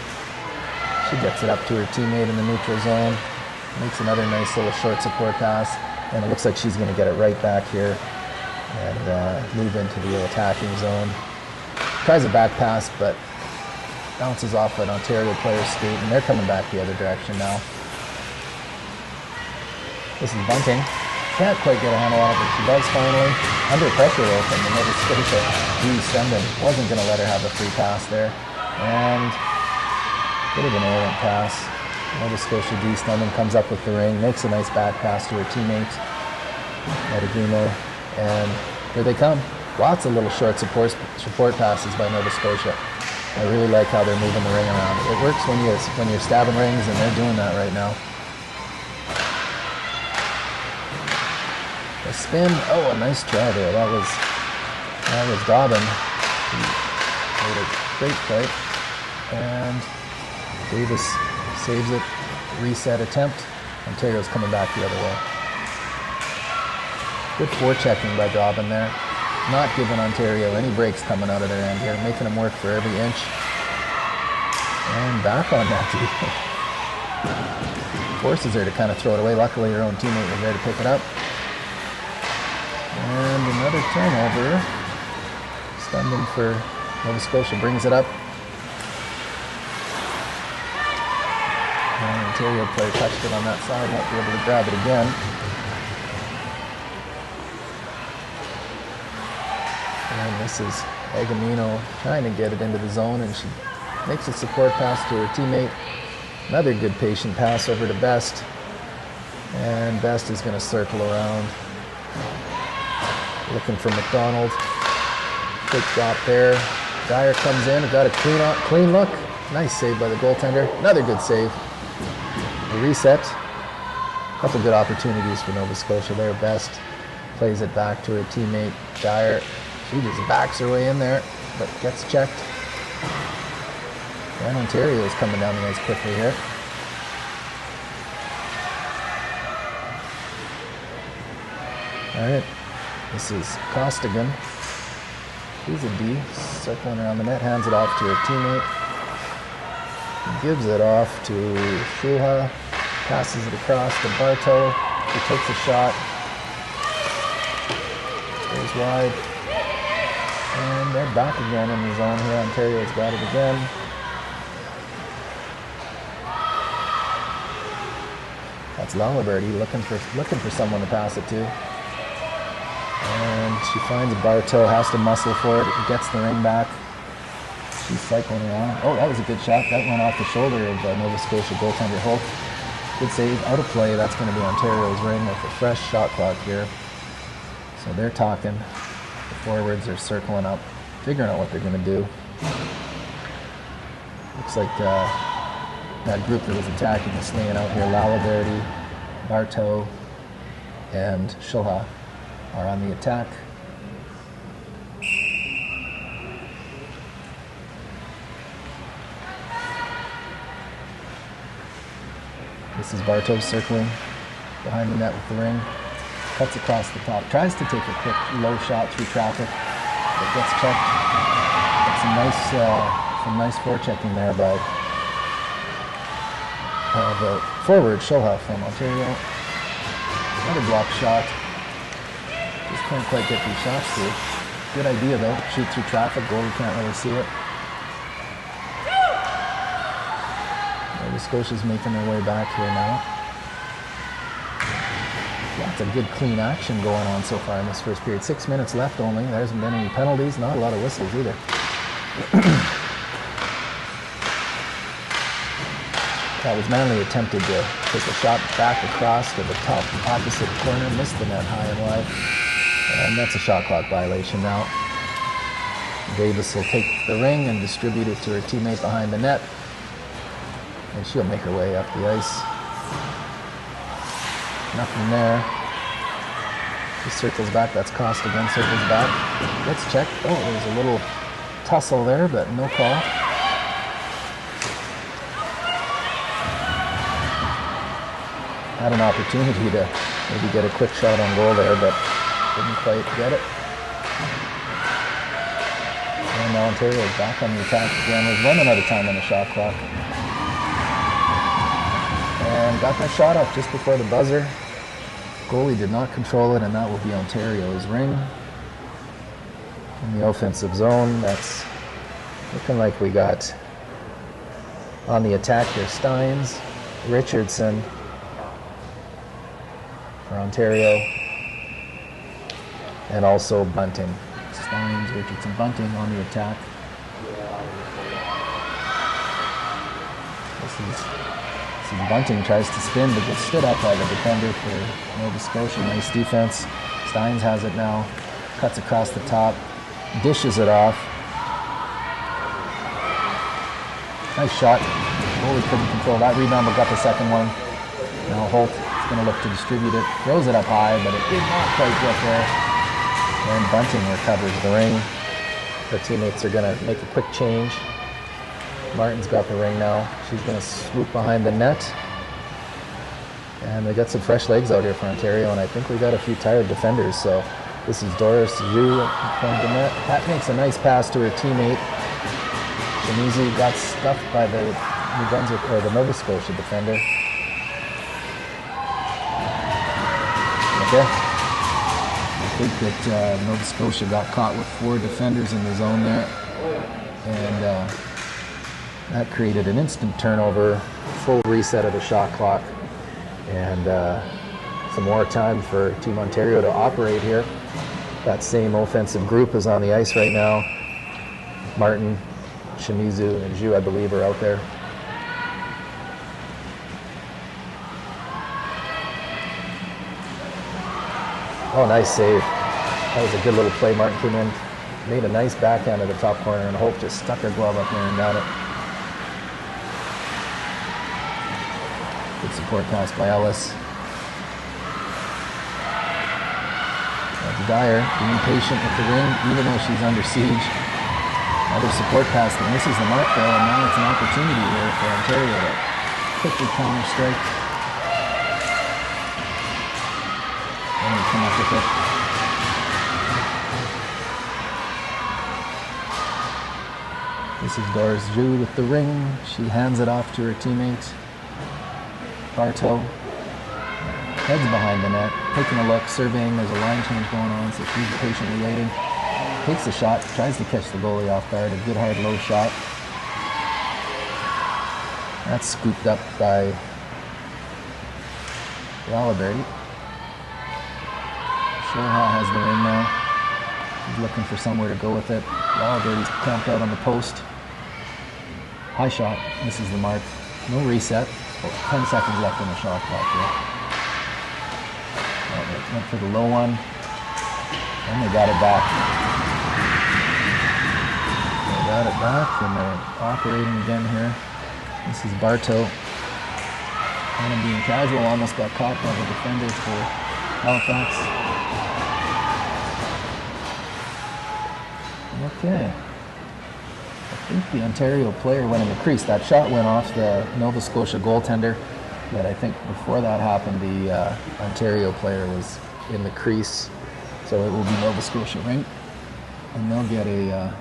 [SPEAKER 1] She gets it up to her teammate in the neutral zone. Makes another nice little short support pass. And it looks like she's going to get it right back here and move into the attacking zone. Tries a back pass, but bounces off an Ontario player's skate, and they're coming back the other direction now. This is Bunting. Can't quite get a handle on it, but she does finally. Under pressure though from the Nova Scotia D. Stynes. Wasn't going to let her have a free pass there. And bit of an errant pass. Nova Scotia D. Stynes comes up with the ring, makes a nice back pass to her teammate, Medagino, and here they come. Lots of little short support passes by Nova Scotia. I really like how they're moving the ring around. It works when you're stabbing rings, and they're doing that right now. A spin. Oh, a nice try there. That was Dobbin. He made a great play, and Davis saves it. Reset attempt. Ontario's coming back the other way. Good forechecking by Dobbin there. Not giving Ontario any breaks coming out of their end here, making them work for every inch. And back on that too. Forces her to kind of throw it away. Luckily her own teammate was there to pick it up. And another turnover. Standing for Nova Scotia, brings it up. And Ontario player touched it on that side, won't be able to grab it again. And this is Agamino trying to get it into the zone, and she makes a support pass to her teammate. Another good patient pass over to Best. And Best is going to circle around. Looking for MacDonald. Quick drop there. Dyer comes in, got a clean look. Nice save by the goaltender. Another good save. The reset. A couple good opportunities for Nova Scotia there. Best plays it back to her teammate Dyer. She just backs her way in there, but gets checked. And Ontario is coming down the ice quickly here. All right, this is Costigan. He's a D, circling around the net, hands it off to her teammate. Gives it off to Shuha, passes it across to Barteaux, who takes a shot. Goes wide. And they're back again in the zone here. Ontario's got it again. That's Lalaberty looking for someone to pass it to. And she finds Barteaux, has to muscle for it, gets the ring back. She's cycling around. Oh, that was a good shot. That went off the shoulder of Nova Scotia goaltender Holt. Good save, out of play. That's going to be Ontario's ring with a fresh shot clock here. So they're talking. The forwards are circling up, figuring out what they're going to do. Looks like that group that was attacking is laying out here. Lalaberty, Barteaux, and Shuha are on the attack. This is Barteaux circling behind the net with the ring. Cuts across the top. Tries to take a quick low shot through traffic, but gets checked. That's some nice forechecking there by the forward, Shuha from Ontario. Another block shot. Just can't quite get these shots through. Good idea though. Shoot through traffic. Goalie can't really see it. Nova Scotia's making their way back here now. Lots of good clean action going on so far in this first period. 6 minutes left only. There hasn't been any penalties. Not a lot of whistles either. That was Manley attempted to take a shot back across to the top opposite corner. Missed the net high and wide. And that's a shot clock violation now. Davis will take the ring and distribute it to her teammate behind the net. And she'll make her way up the ice. Nothing there. He circles back. That's Costigan. Circles back. Let's check. Oh, there's a little tussle there, but no call. Had an opportunity to maybe get a quick shot on goal there, but didn't quite get it. And now Ontario is back on the attack again. We've run another time on the shot clock. And got that shot off just before the buzzer. Goalie did not control it, and that will be Ontario's ring. In the offensive zone, that's looking like we got on the attack here Stynes, Ritchardson for Ontario, and also Bunting. Stynes, Richardson, Bunting on the attack. This is Bunting tries to spin, but gets stood up by the defender for Nova Scotia. Nice defense. Stynes has it now. Cuts across the top. Dishes it off. Nice shot. Goalie couldn't control that rebound, but got the second one. Now Holt is going to look to distribute it. Throws it up high, but it did not quite get there. And Bunting recovers the ring. Her teammates are going to make a quick change. Martin's got the ring now. She's going to swoop behind the net. And they got some fresh legs out here for Ontario, and I think we got a few tired defenders. So this is Doris Zhu in front of the net. Pat makes a nice pass to her teammate. Shimizu got stuffed by the New Brunswick or the Nova Scotia defender. Okay. I think that Nova Scotia got caught with 4 defenders in the zone there. And that created an instant turnover, full reset of the shot clock, and some more time for Team Ontario to operate here. That same offensive group is on the ice right now. Martin, Shimizu, and Zhu, I believe, are out there. Oh, nice save. That was a good little play. Martin came in, made a nice backhand to the top corner, and Hope just stuck her glove up there and got it. Good support pass by Ellis. That's Dyer being patient with the ring, even though she's under siege. Another support pass that misses the mark though, and now it's an opportunity here for Ontario to quickly counter strike. And they come up with it. This is Doris Zhu with the ring. She hands it off to her teammate. Barteaux heads behind the net, taking a look, surveying. There's a line change going on, so she's patiently waiting. Takes the shot, tries to catch the goalie off guard. A good hard low shot. That's scooped up by Wallaberry. Shorha has the ring now. He's looking for somewhere to go with it. Wallaberry's camped out on the post. High shot, misses the mark. No reset. 10 seconds left in the shot clock here. Went for the low one. And they got it back. They got it back, and they're operating again here. This is Barteaux. Kind of being casual, almost got caught by the defender for Halifax. Okay. I think the Ontario player went in the crease. That shot went off the Nova Scotia goaltender, but I think before that happened, the Ontario player was in the crease, so it will be Nova Scotia ring, and they'll get a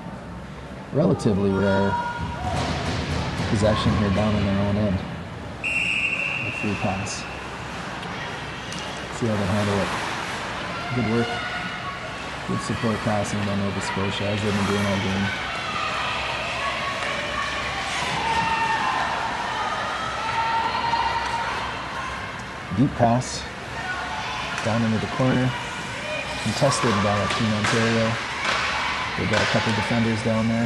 [SPEAKER 1] relatively rare possession here down in their own end. A free pass. See how they handle it. Good work. Good support passing by Nova Scotia, as they've been doing all game. Deep pass down into the corner, contested by Team Ontario. They've got a couple defenders down there,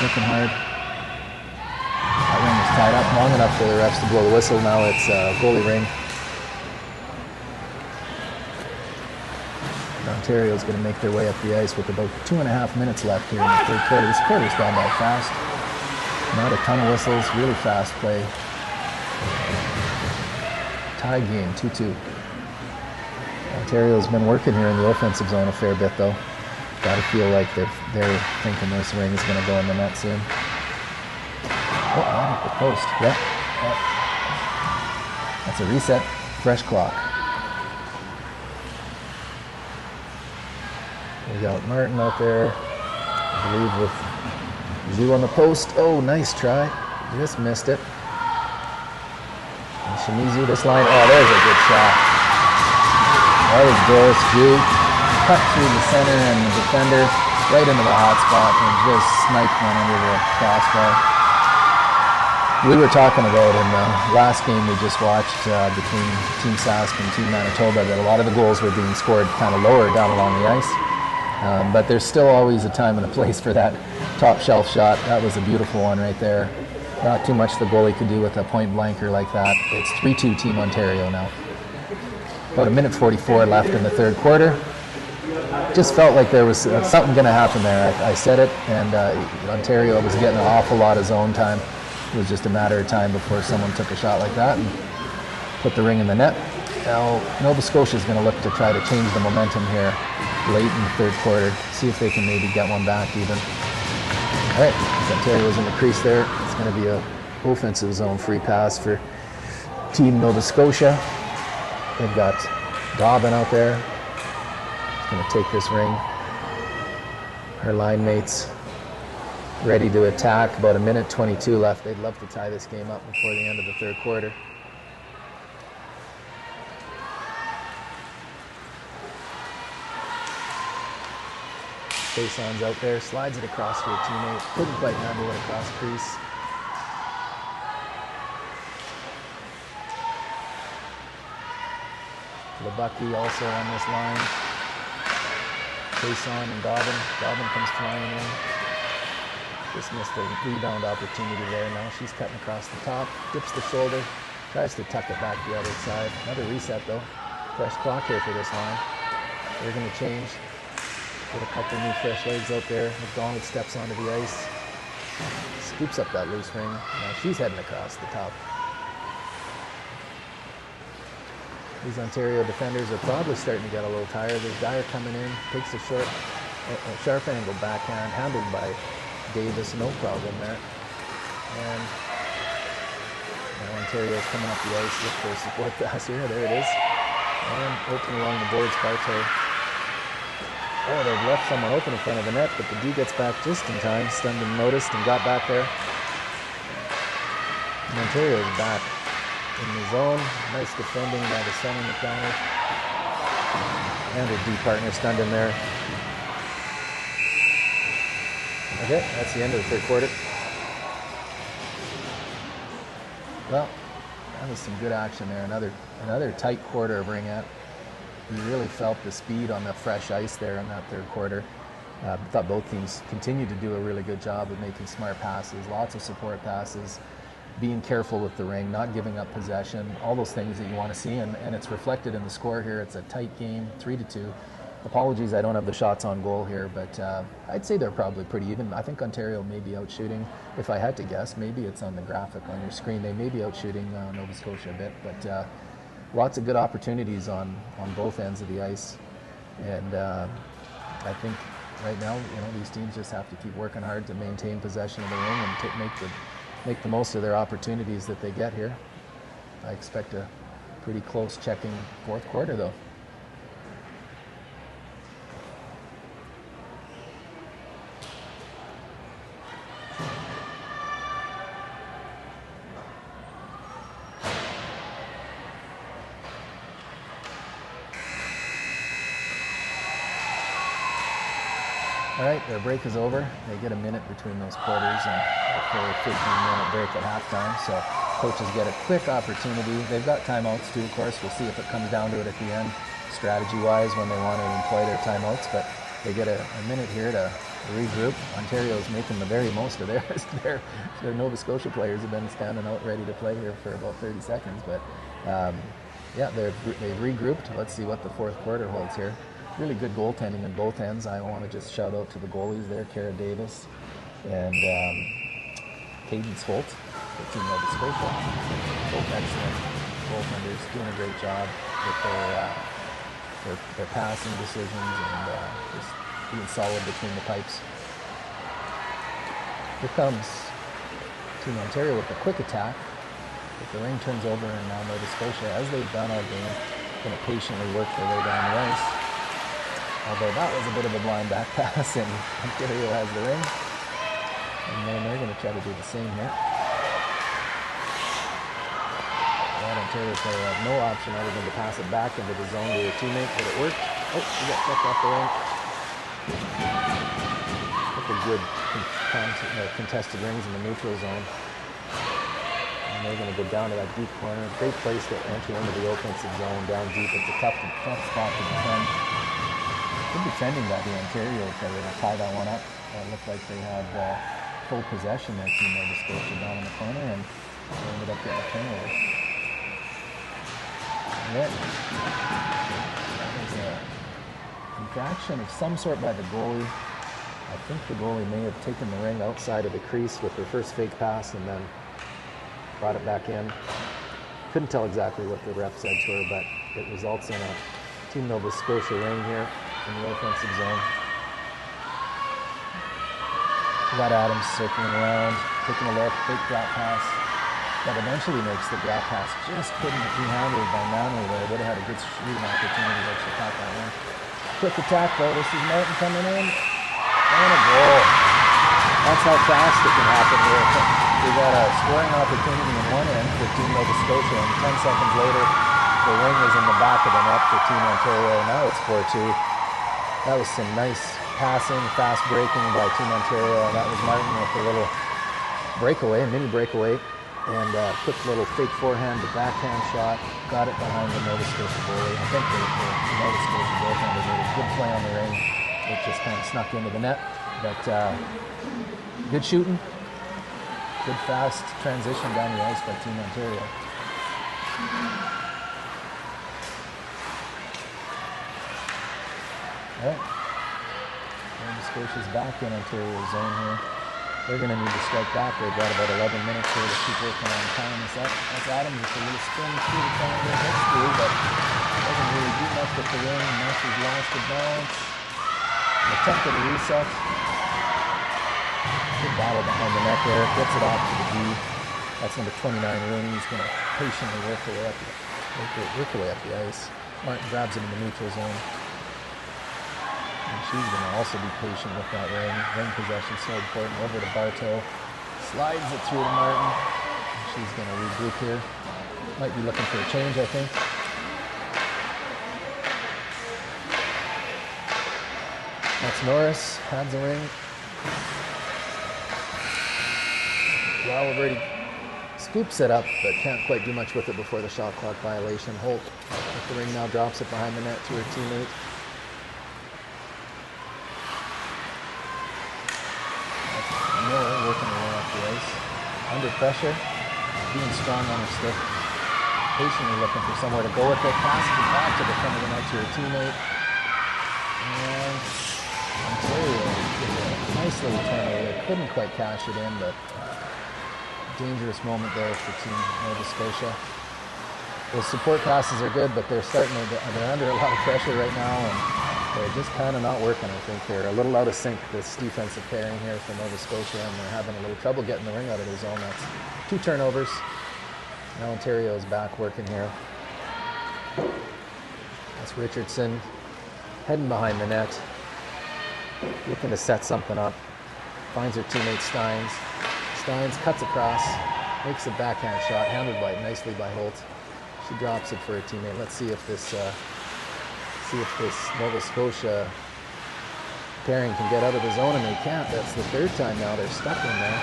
[SPEAKER 1] working hard. That ring is tied up long enough for the refs to blow the whistle. Now it's goalie ring. Ontario's going to make their way up the ice with about 2.5 minutes left here in the third quarter. This quarter's gone by fast. Not a ton of whistles, really fast play. Tie game, 2-2. Ontario's been working here in the offensive zone a fair bit, though. Got to feel like they're thinking this ring is going to go in the net soon. Oh, at the post. Yep. That's a reset. Fresh clock. We got Martin out there, I believe, with Zhu on the post. Oh, nice try. Just missed it. And Shimizu, this line. Oh, there's a good shot. That was Doris Zhu. Cut through the center and the defender right into the hot spot and just sniped one under the crossbar. We were talking about in the last game we just watched between Team Sask and Team Manitoba that a lot of the goals were being scored kind of lower down along the ice. But there's still always a time and a place for that top shelf shot. That was a beautiful one right there. Not too much the goalie could do with a point blanker like that. It's 3-2 Team Ontario now. About 1:44 left in the third quarter. Just felt like there was something going to happen there. I said it, and Ontario was getting an awful lot of zone time. It was just a matter of time before someone took a shot like that and put the ring in the net. Now, Nova Scotia is going to look to try to change the momentum here late in the third quarter, see if they can maybe get one back even. All right, Ontario's in the crease there. It's going to be a offensive zone free pass for Team Nova Scotia. They've got Dobbin out there. He's going to take this ring. Her line mates ready to attack. About 1:22 left. They'd love to tie this game up before the end of the third quarter. Chiasson's out there, slides it across to her teammate. Couldn't quite handle it across crease. Lebucky also on this line. Chiasson and Dobbin. Dobbin comes flying in. Just missed a rebound opportunity there. Now she's cutting across the top, dips the shoulder, tries to tuck it back the other side. Another reset though. Fresh clock here for this line. They're going to change. Get a couple new fresh legs out there. MacDonald steps onto the ice. Scoops up that loose ring. Now she's heading across the top. These Ontario defenders are probably starting to get a little tired. There's Dyer coming in, takes a sharp angle backhand, handled by Davis, no problem there. And now Ontario's coming up the ice, look for a support pass here. There it is. And open along the boards, Barteaux. Oh, they've left someone open in front of the net, but the D gets back just in time. Stunned and noticed and got back there. And Ontario's back in the zone. Nice defending by the center, MacDonald. And her D partner stunned in there. Okay, that's the end of the third quarter. Well, that was some good action there. Another tight quarter of ring at. You really felt the speed on the fresh ice there in that third quarter. I thought both teams continued to do a really good job of making smart passes, lots of support passes, being careful with the ring, not giving up possession, all those things that you want to see, and it's reflected in the score here. It's a tight game, 3-2. Apologies, I don't have the shots on goal here, but I'd say they're probably pretty even. I think Ontario may be out shooting. If I had to guess, maybe it's on the graphic on your screen. They may be out shooting Nova Scotia a bit, but lots of good opportunities on both ends of the ice. And I think right now, these teams just have to keep working hard to maintain possession of the ring and make the most of their opportunities that they get here. I expect a pretty close checking fourth quarter, though. All right, their break is over. They get a minute between those quarters and for a 15-minute break at halftime. So coaches get a quick opportunity. They've got timeouts too, of course. We'll see if it comes down to it at the end, strategy-wise, when they want to employ their timeouts. But they get a minute here to regroup. Ontario's making the very most of theirs. Their Nova Scotia players have been standing out ready to play here for about 30 seconds. But yeah, they've regrouped. Let's see what the fourth quarter holds here. Really good goaltending on both ends. I want to just shout out to the goalies there, Cara Davis and Cadence Holt, the team Nova Scotia. Both excellent goaltenders, doing a great job with their passing decisions and just being solid between the pipes. Here comes Team Ontario with a quick attack. If the ring turns over and now Nova Scotia, as they've done all game, going to patiently work their way down the ice. Although that was a bit of a blind back pass and Ontario has the ring. And then they're going to try to do the same here. That Ontario player had no option other than to pass it back into the zone to a teammate, but it worked. Oh, he got checked off the ring. Look at good contested rings in the neutral zone. And they're going to go down to that deep corner. Great place to enter into the offensive zone down deep. It's a tough spot to defend. Good defending by the Ontario player to tie that one up. It looked like they had full possession there, Team Nova Scotia down in the corner, and they ended up getting a turnover. Yeah. That was a infraction of some sort by the goalie. I think the goalie may have taken the ring outside of the crease with her first fake pass and then brought it back in. Couldn't tell exactly what the ref said to her, but it results in a Team Nova Scotia ring here in the offensive zone. We got Adams circling around, taking a look, fake drop pass. That eventually makes the drop pass. Just couldn't be handled by Manley there. Would have had a good shooting opportunity if she caught that one. Quick attack though. This is Martin coming in. And a goal. That's how fast it can happen here. We got a scoring opportunity in one end for Team Nova Scotia, and 10 seconds later, the ring is in the back of the net for Team Ontario. Now it's 4-2. That was some nice passing, fast breaking by Team Ontario, and that was Martin with a little breakaway, a mini breakaway, and a quick little fake forehand to backhand shot. Got it behind the Nova Scotia goalie. I think the Nova Scotia goaltender did a good play on the ring. It just kind of snuck into the net, but good shooting, good fast transition down the ice by Team Ontario. All right. Nova Scotia's back in Ontario zone here. They're going to need to strike back. They've got about 11 minutes here to keep working on time. That's Adams with a little spin through the triangle. Hits through, but doesn't really do much with the ring. Matches lost the balance. An attempt at a reset. Good battle behind the net there. Gets it off to the D. That's number 29, Rooney. He's going to patiently work their way up the ice. Martin grabs it in the neutral zone. And she's going to also be patient with that ring. Ring possession so important. Over to Barteaux. Slides it through to Martin. And she's going to regroup here. Might be looking for a change, I think. That's Norris. Has the ring. Already scoops it up, but can't quite do much with it before the shot clock violation. Holt with the ring now, drops it behind the net to her teammate. Miller working her way up the ice. Under pressure, being strong on her stick. Patiently looking for somewhere to go with it. Passes it back to the front of the net to her teammate. And Ontario with a nice little turnover. Couldn't quite cash it in, but dangerous moment there for Team Nova Scotia. Those support passes are good, but they're under a lot of pressure right now, and they're just kind of not working. I think they're a little out of sync, this defensive pairing here for Nova Scotia, and they're having a little trouble getting the ring out of the zone. That's 2 turnovers. Now Ontario is back working here. That's Ritchardson heading behind the net, looking to set something up. Finds her teammate Stynes. Stynes cuts across, makes a backhand shot, handled nicely by Holt. She drops it for her teammate. Let's see if this Nova Scotia pairing can get out of the zone, and they can't. That's the 3rd time now they're stuck in there.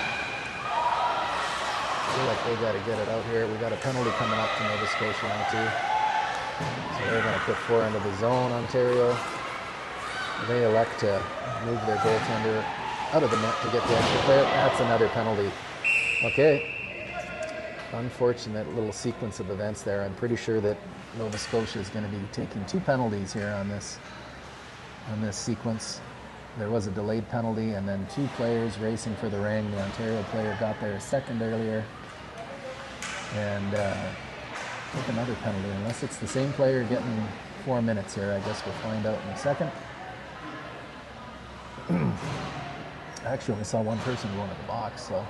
[SPEAKER 1] I feel like they got to get it out here. We got a penalty coming up to Nova Scotia now too. So they're going to put 4 into the zone. Ontario, they elect to move their goaltender out of the net to get the extra player. That's another penalty. Okay. Unfortunate little sequence of events there. I'm pretty sure that Nova Scotia is going to be taking 2 penalties here on this sequence. There was a delayed penalty and then 2 players racing for the ring. The Ontario player got there a second earlier and took another penalty. Unless it's the same player getting 4 minutes here, I guess we'll find out in a second. I actually only saw one person go into the box, so.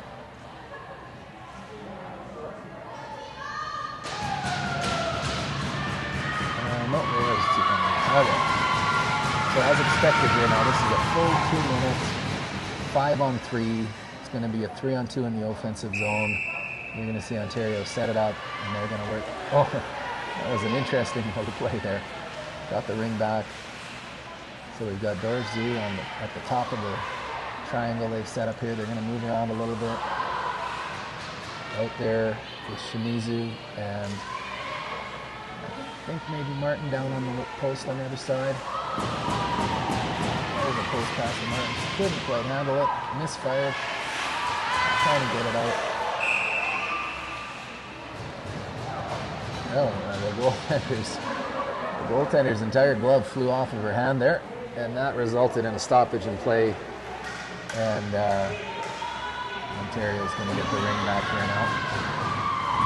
[SPEAKER 1] No, there was 2 penalties. Okay. So as expected here now, this is a full 2 minutes, 5-on-3. It's going to be a 3-on-2 in the offensive zone. You're going to see Ontario set it up, and they're going to work. Oh, that was an interesting little play there. Got the ring back. So we've got Dorzu at the top of the triangle they've set up here. They're going to move around a little bit. Out there with Shimizu and I think maybe Martin down on the post on the other side. There's a post pass to Martin. Couldn't quite handle it. Misfired. Trying to get it out. Oh, the goaltender's entire glove flew off of her hand there, and that resulted in a stoppage in play. And Ontario's going to get the ring back here now.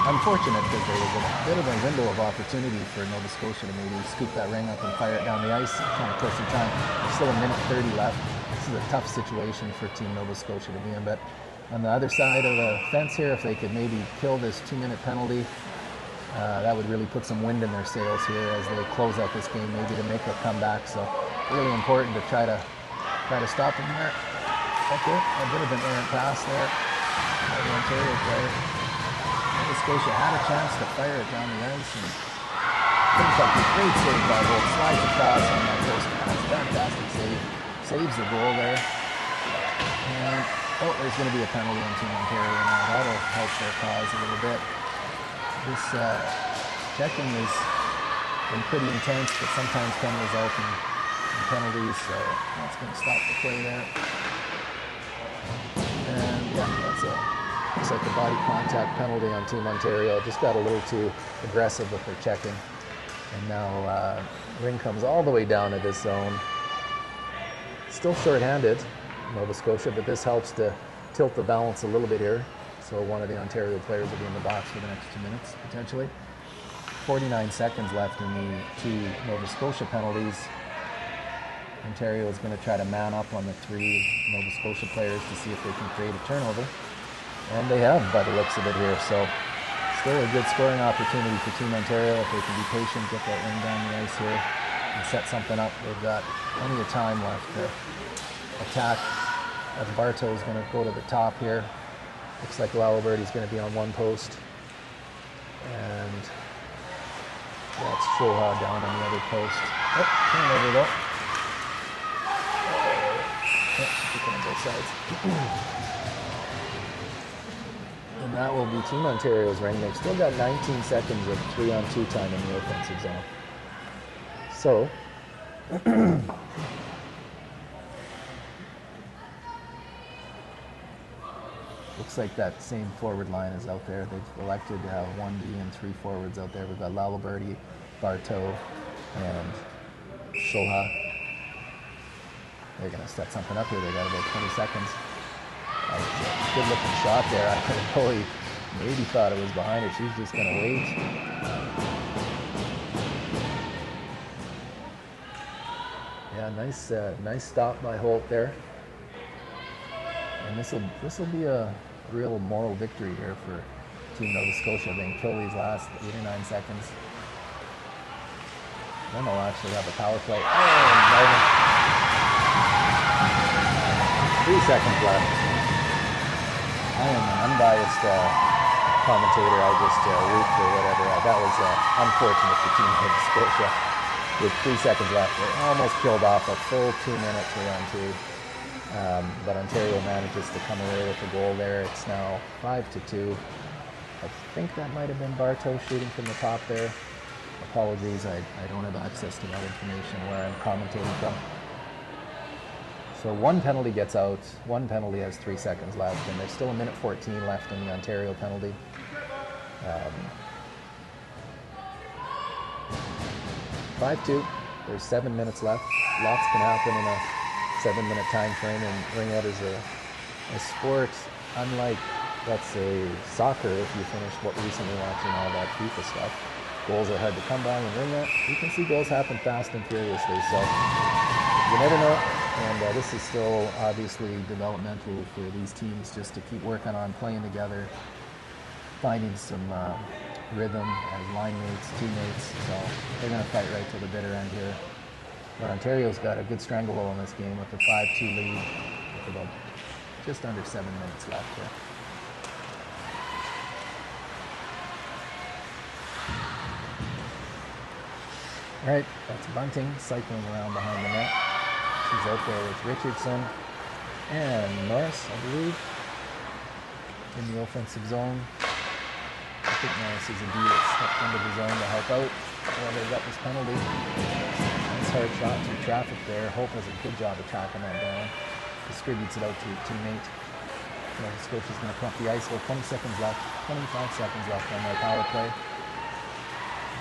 [SPEAKER 1] Unfortunate because there was a bit of a window of opportunity for Nova Scotia to maybe scoop that ring up and fire it down the ice, trying to kill some time. There's still 1:30 left. This is a tough situation for Team Nova Scotia to be in, but on the other side of the fence here, if they could maybe kill this 2-minute penalty, that would really put some wind in their sails here as they close out this game, maybe to make a comeback. So really important to try to stop them there. Okay, a bit of an errant pass there by the Ontario player. Nova Scotia had a chance to fire it down the ice, and looks like a great save by Holt. Slides across on that first pass. Fantastic save. Saves the goal there. And there's going to be a penalty on Team Ontario now. That'll help their cause a little bit. This checking has been pretty intense, but sometimes can result in penalties, so that's going to stop the play there. And yeah, looks like a body contact penalty on Team Ontario. Just got a little too aggressive with their checking. And now ring comes all the way down to this zone. still short-handed, Nova Scotia, but this helps to tilt the balance a little bit here. So one of the Ontario players will be in the box for the next 2 minutes, potentially. 49 seconds left in the 2 Nova Scotia penalties. Ontario is going to try to man up on the 3 Nova Scotia players to see if they can create a turnover. And they have, by the looks of it here. So still a good scoring opportunity for Team Ontario if they can be patient, get that ring down the ice here, and set something up. They've got plenty of time left to attack. As Barteaux is going to go to the top here. Looks like Laliberty's going to be on one post. And that's Shoha down on the other post. Oh, turnover though. Kicking on both sides. And that will be Team Ontario's ring. They've still got 19 seconds of 3-on-2 time in the offensive zone. So, looks like that same forward line is out there. They've elected to have 1D and 3 forwards out there. We've got Laliberty, Barteaux, and Shoha. They're going to set something up here. They got about 20 seconds. That was a good looking shot there. I could have probably maybe thought it was behind her. She's just going to wait. Yeah, nice stop by Holt there. And this will be a real moral victory here for Team Nova Scotia. They can kill these last 8 or 9 seconds. Then they'll actually have a power play. Oh, 3 seconds left. I am an unbiased commentator. I just root for whatever. That was unfortunate for Team Nova Scotia. With 3 seconds left, they almost killed off a full 2 minute 3-on-2. But Ontario manages to come away with a goal there. It's now 5-2. I think that might have been Barteaux shooting from the top there. Apologies, I don't have access to that information where I'm commentating from. So 1 penalty gets out, 1 penalty has 3 seconds left, and there's still 1:14 left in the Ontario penalty. 5-2, there's 7 minutes left. Lots can happen in a 7-minute time frame, and ring-out is a sport unlike, let's say, soccer. If you finished recently watching all that FIFA stuff, goals are hard to come by in ring-out. You can see goals happen fast and furiously, so you never know. And this is still obviously developmental for these teams, just to keep working on playing together, finding some rhythm as line mates, teammates. So they're going to fight right till the bitter end here. But Ontario's got a good stranglehold in this game with a 5-2 lead with about just under 7 minutes left here. All right, that's Bunting cycling around behind the net. She's out there with Ritchardson and Norris, I believe, in the offensive zone. I think Norris is indeed stepped into the zone to help out while they got this penalty. Nice hard shot through traffic there. Hope does a good job of tracking that down. Distributes it out to a teammate. Nova Scotia's going to come up the ice with 20 seconds left, 25 seconds left on their power play.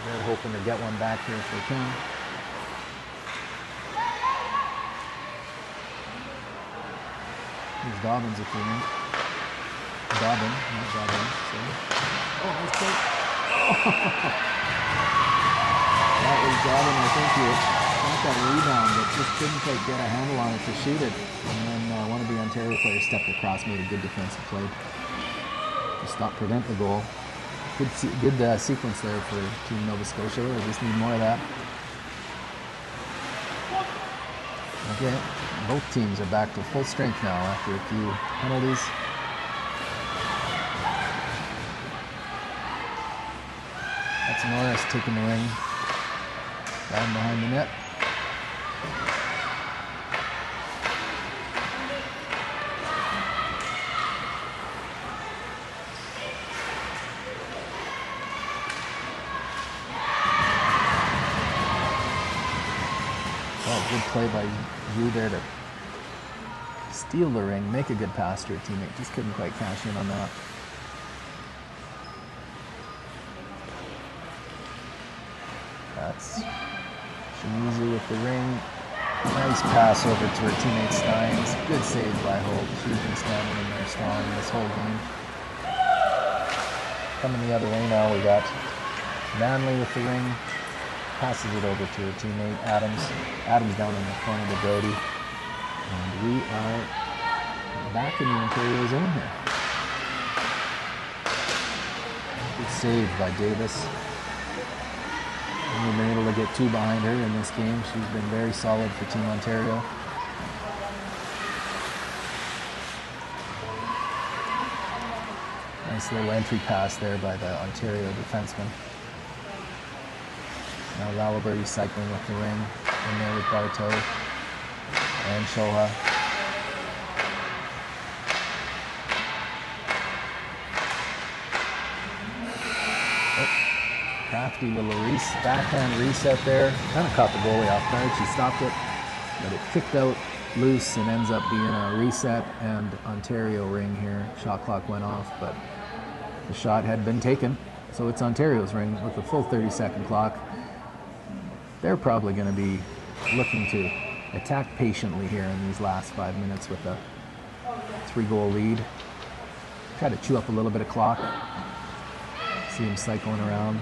[SPEAKER 1] They're hoping to get one back here if they can. Here's Dobbins if they need. Dobbin, not Dobbin. Oh, nice play. That was Dobbin. I think he got that rebound, but just couldn't quite get a handle on it to shoot it. And then one of the Ontario players stepped across, made a good defensive play to prevent the goal. Good sequence there for Team Nova Scotia. They just need more of that. Okay, both teams are back to full strength now after a few penalties. That's Norris taking the ring down behind the net. Good play by Zhu there to steal the ring, make a good pass to her teammate. Just couldn't quite cash in on that. That's Shimizu with the ring. Nice pass over to her teammate Stynes. Good save by Holt. She's been standing in there strong this whole game. Coming the other way now, we got Manley with the ring. Passes it over to her teammate Adams. Adams down in the corner to Brody. And we are back in the Ontario zone here. Good save by Davis. And we've been able to get 2 behind her in this game. She's been very solid for Team Ontario. Nice little entry pass there by the Ontario defenseman. Now Lalibert cycling with the ring. In there with Barteaux and Shoha. Crafty little backhand reset there. Kind of caught the goalie off guard. She stopped it, but it kicked out loose and ends up being a reset and Ontario ring here. Shot clock went off, but the shot had been taken. So it's Ontario's ring with a full 30-second clock. They're probably going to be looking to attack patiently here in these last 5 minutes with a 3-goal lead. Try to chew up a little bit of clock. See him cycling around.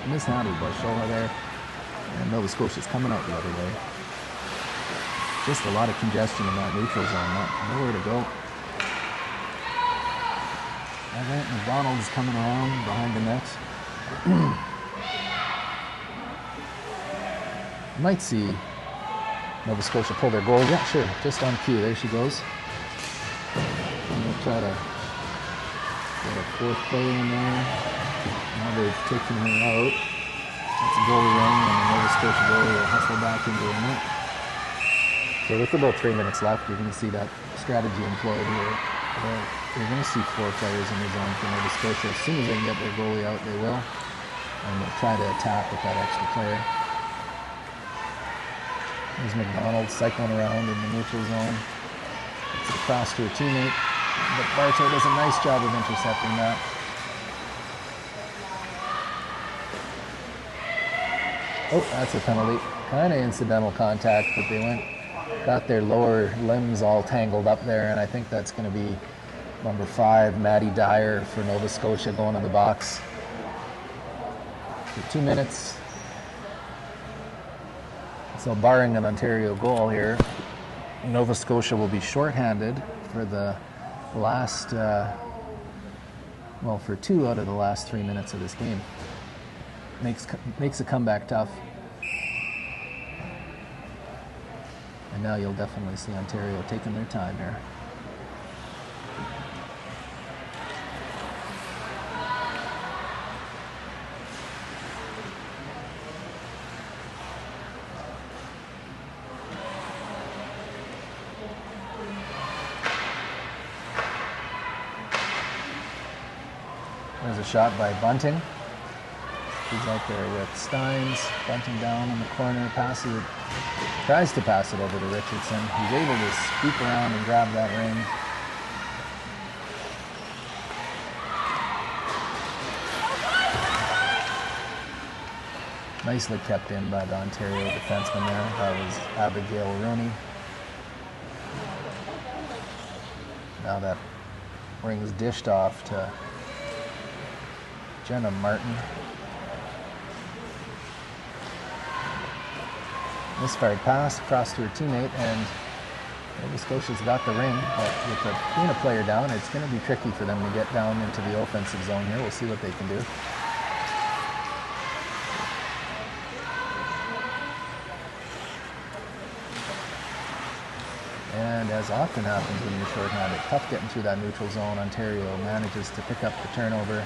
[SPEAKER 1] Mishandled by Shoha there. And Nova Scotia's coming out the other way. Just a lot of congestion in that neutral zone. Nowhere to go. MacDonald is coming around behind the net. Might see Nova Scotia pull their goal. Yeah, sure. Just on cue. There she goes. And we'll try to get a 4th player in there. Now they've taken her out. That's a goalie ring, and the Nova Scotia goalie will hustle back into the net. So with about 3 minutes left, you're going to see that strategy employed here. You're going to see 4 players in the zone for Nova Scotia. As soon as they can get their goalie out, they will. And they'll try to attack with that extra player. There's MacDonald cycling around in the neutral zone. It's across to her teammate, but Barteaux does a nice job of intercepting that. Oh, that's a penalty. Kind of incidental contact, but they got their lower limbs all tangled up there, and I think that's going to be number 5, Maddie Dyer for Nova Scotia going to the box. For 2 minutes. So barring an Ontario goal here, Nova Scotia will be shorthanded for the last, for 2 out of the last 3 minutes of this game. Makes a comeback tough. And now you'll definitely see Ontario taking their time here. There's a shot by Bunting. He's out there with Stynes. Bunting down in the corner, tries to pass it over to Ritchardson. He's able to scoop around and grab that ring. Nicely kept in by the Ontario defenseman there. That was Abigail Rooney. Now that ring's dished off to Jenna Martin. Misfired pass across to her teammate, and Nova Scotia's got the ring, but with being a player down, it's going to be tricky for them to get down into the offensive zone here. We'll see what they can do. And as often happens when you're shorthanded, tough getting through that neutral zone. Ontario manages to pick up the turnover.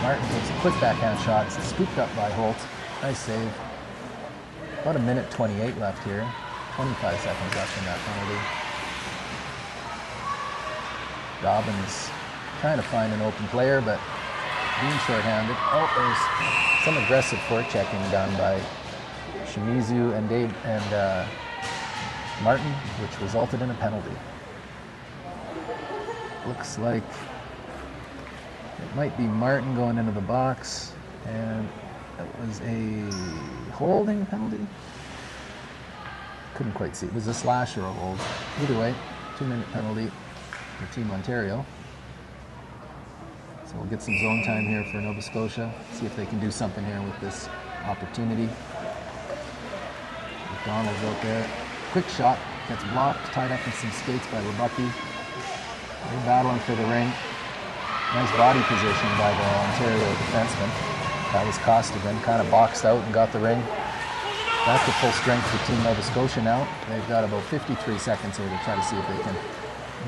[SPEAKER 1] Martin takes a quick backhand shot. It's scooped up by Holt. Nice save. About 1:28 left here. 25 seconds left in that penalty. Robbins trying to find an open player, but being shorthanded. Oh, there's some aggressive forechecking done by Shimizu and Martin, which resulted in a penalty. Looks like It might be Martin going into the box, and it was a holding penalty. Couldn't quite see. It was a slash or a hold. Either way, 2-minute penalty for Team Ontario. So we'll get some zone time here for Nova Scotia. See if they can do something here with this opportunity. MacDonald's out there. Quick shot. Gets blocked. Tied up in some skates by Rebucky. They're battling for the ring. Nice body position by the Ontario defenseman. That was Costigan. Kind of boxed out and got the ring. Back to full strength for Team Nova Scotia now. They've got about 53 seconds here to try to see if they can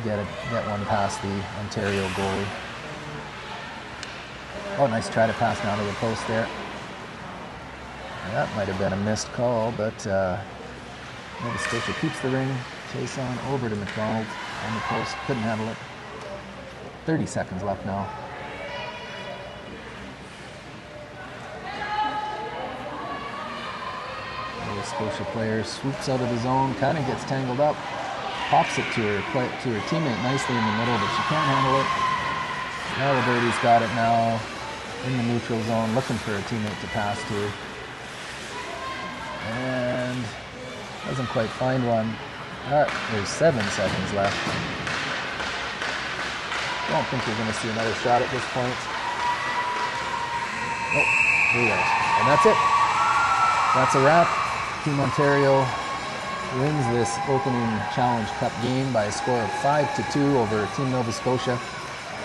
[SPEAKER 1] get one past the Ontario goalie. Oh, nice try to pass down to the post there. That might have been a missed call, but Nova Scotia keeps the ring. Chiasson over to MacDonald on the post. Couldn't handle it. 30 seconds left now. Nova Scotia player swoops out of the zone, kind of gets tangled up, pops it to her teammate nicely in the middle, but she can't handle it. Now Liberty's got it now in the neutral zone, looking for a teammate to pass to. And doesn't quite find one. There's 7 seconds left. I don't think we're going to see another shot at this point. Oh, here we go. And that's it. That's a wrap. Team Ontario wins this opening Challenge Cup game by a score of 5-2 over Team Nova Scotia.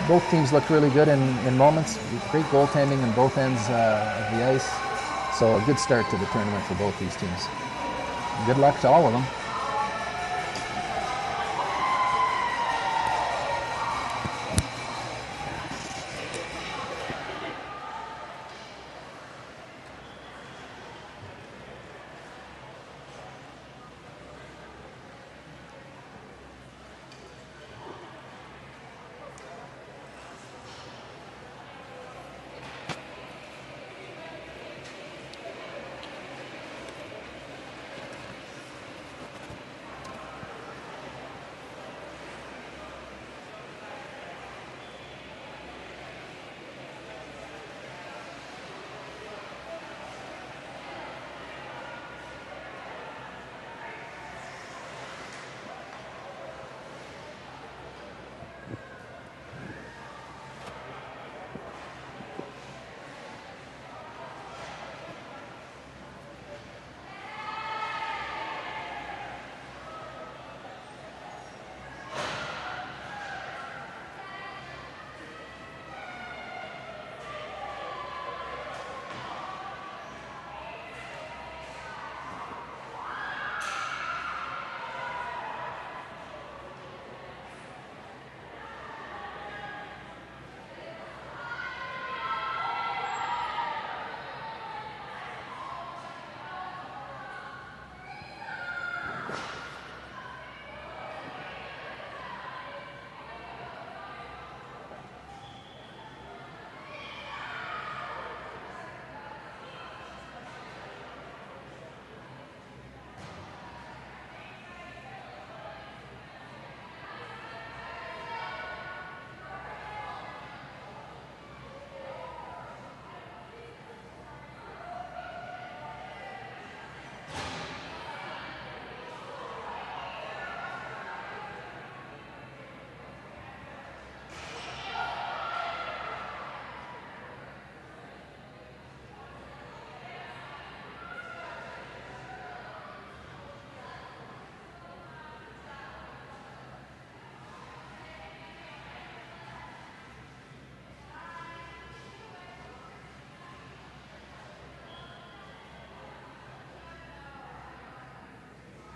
[SPEAKER 1] Both teams looked really good in moments. Great goaltending on both ends of the ice. So a good start to the tournament for both these teams. Good luck to all of them.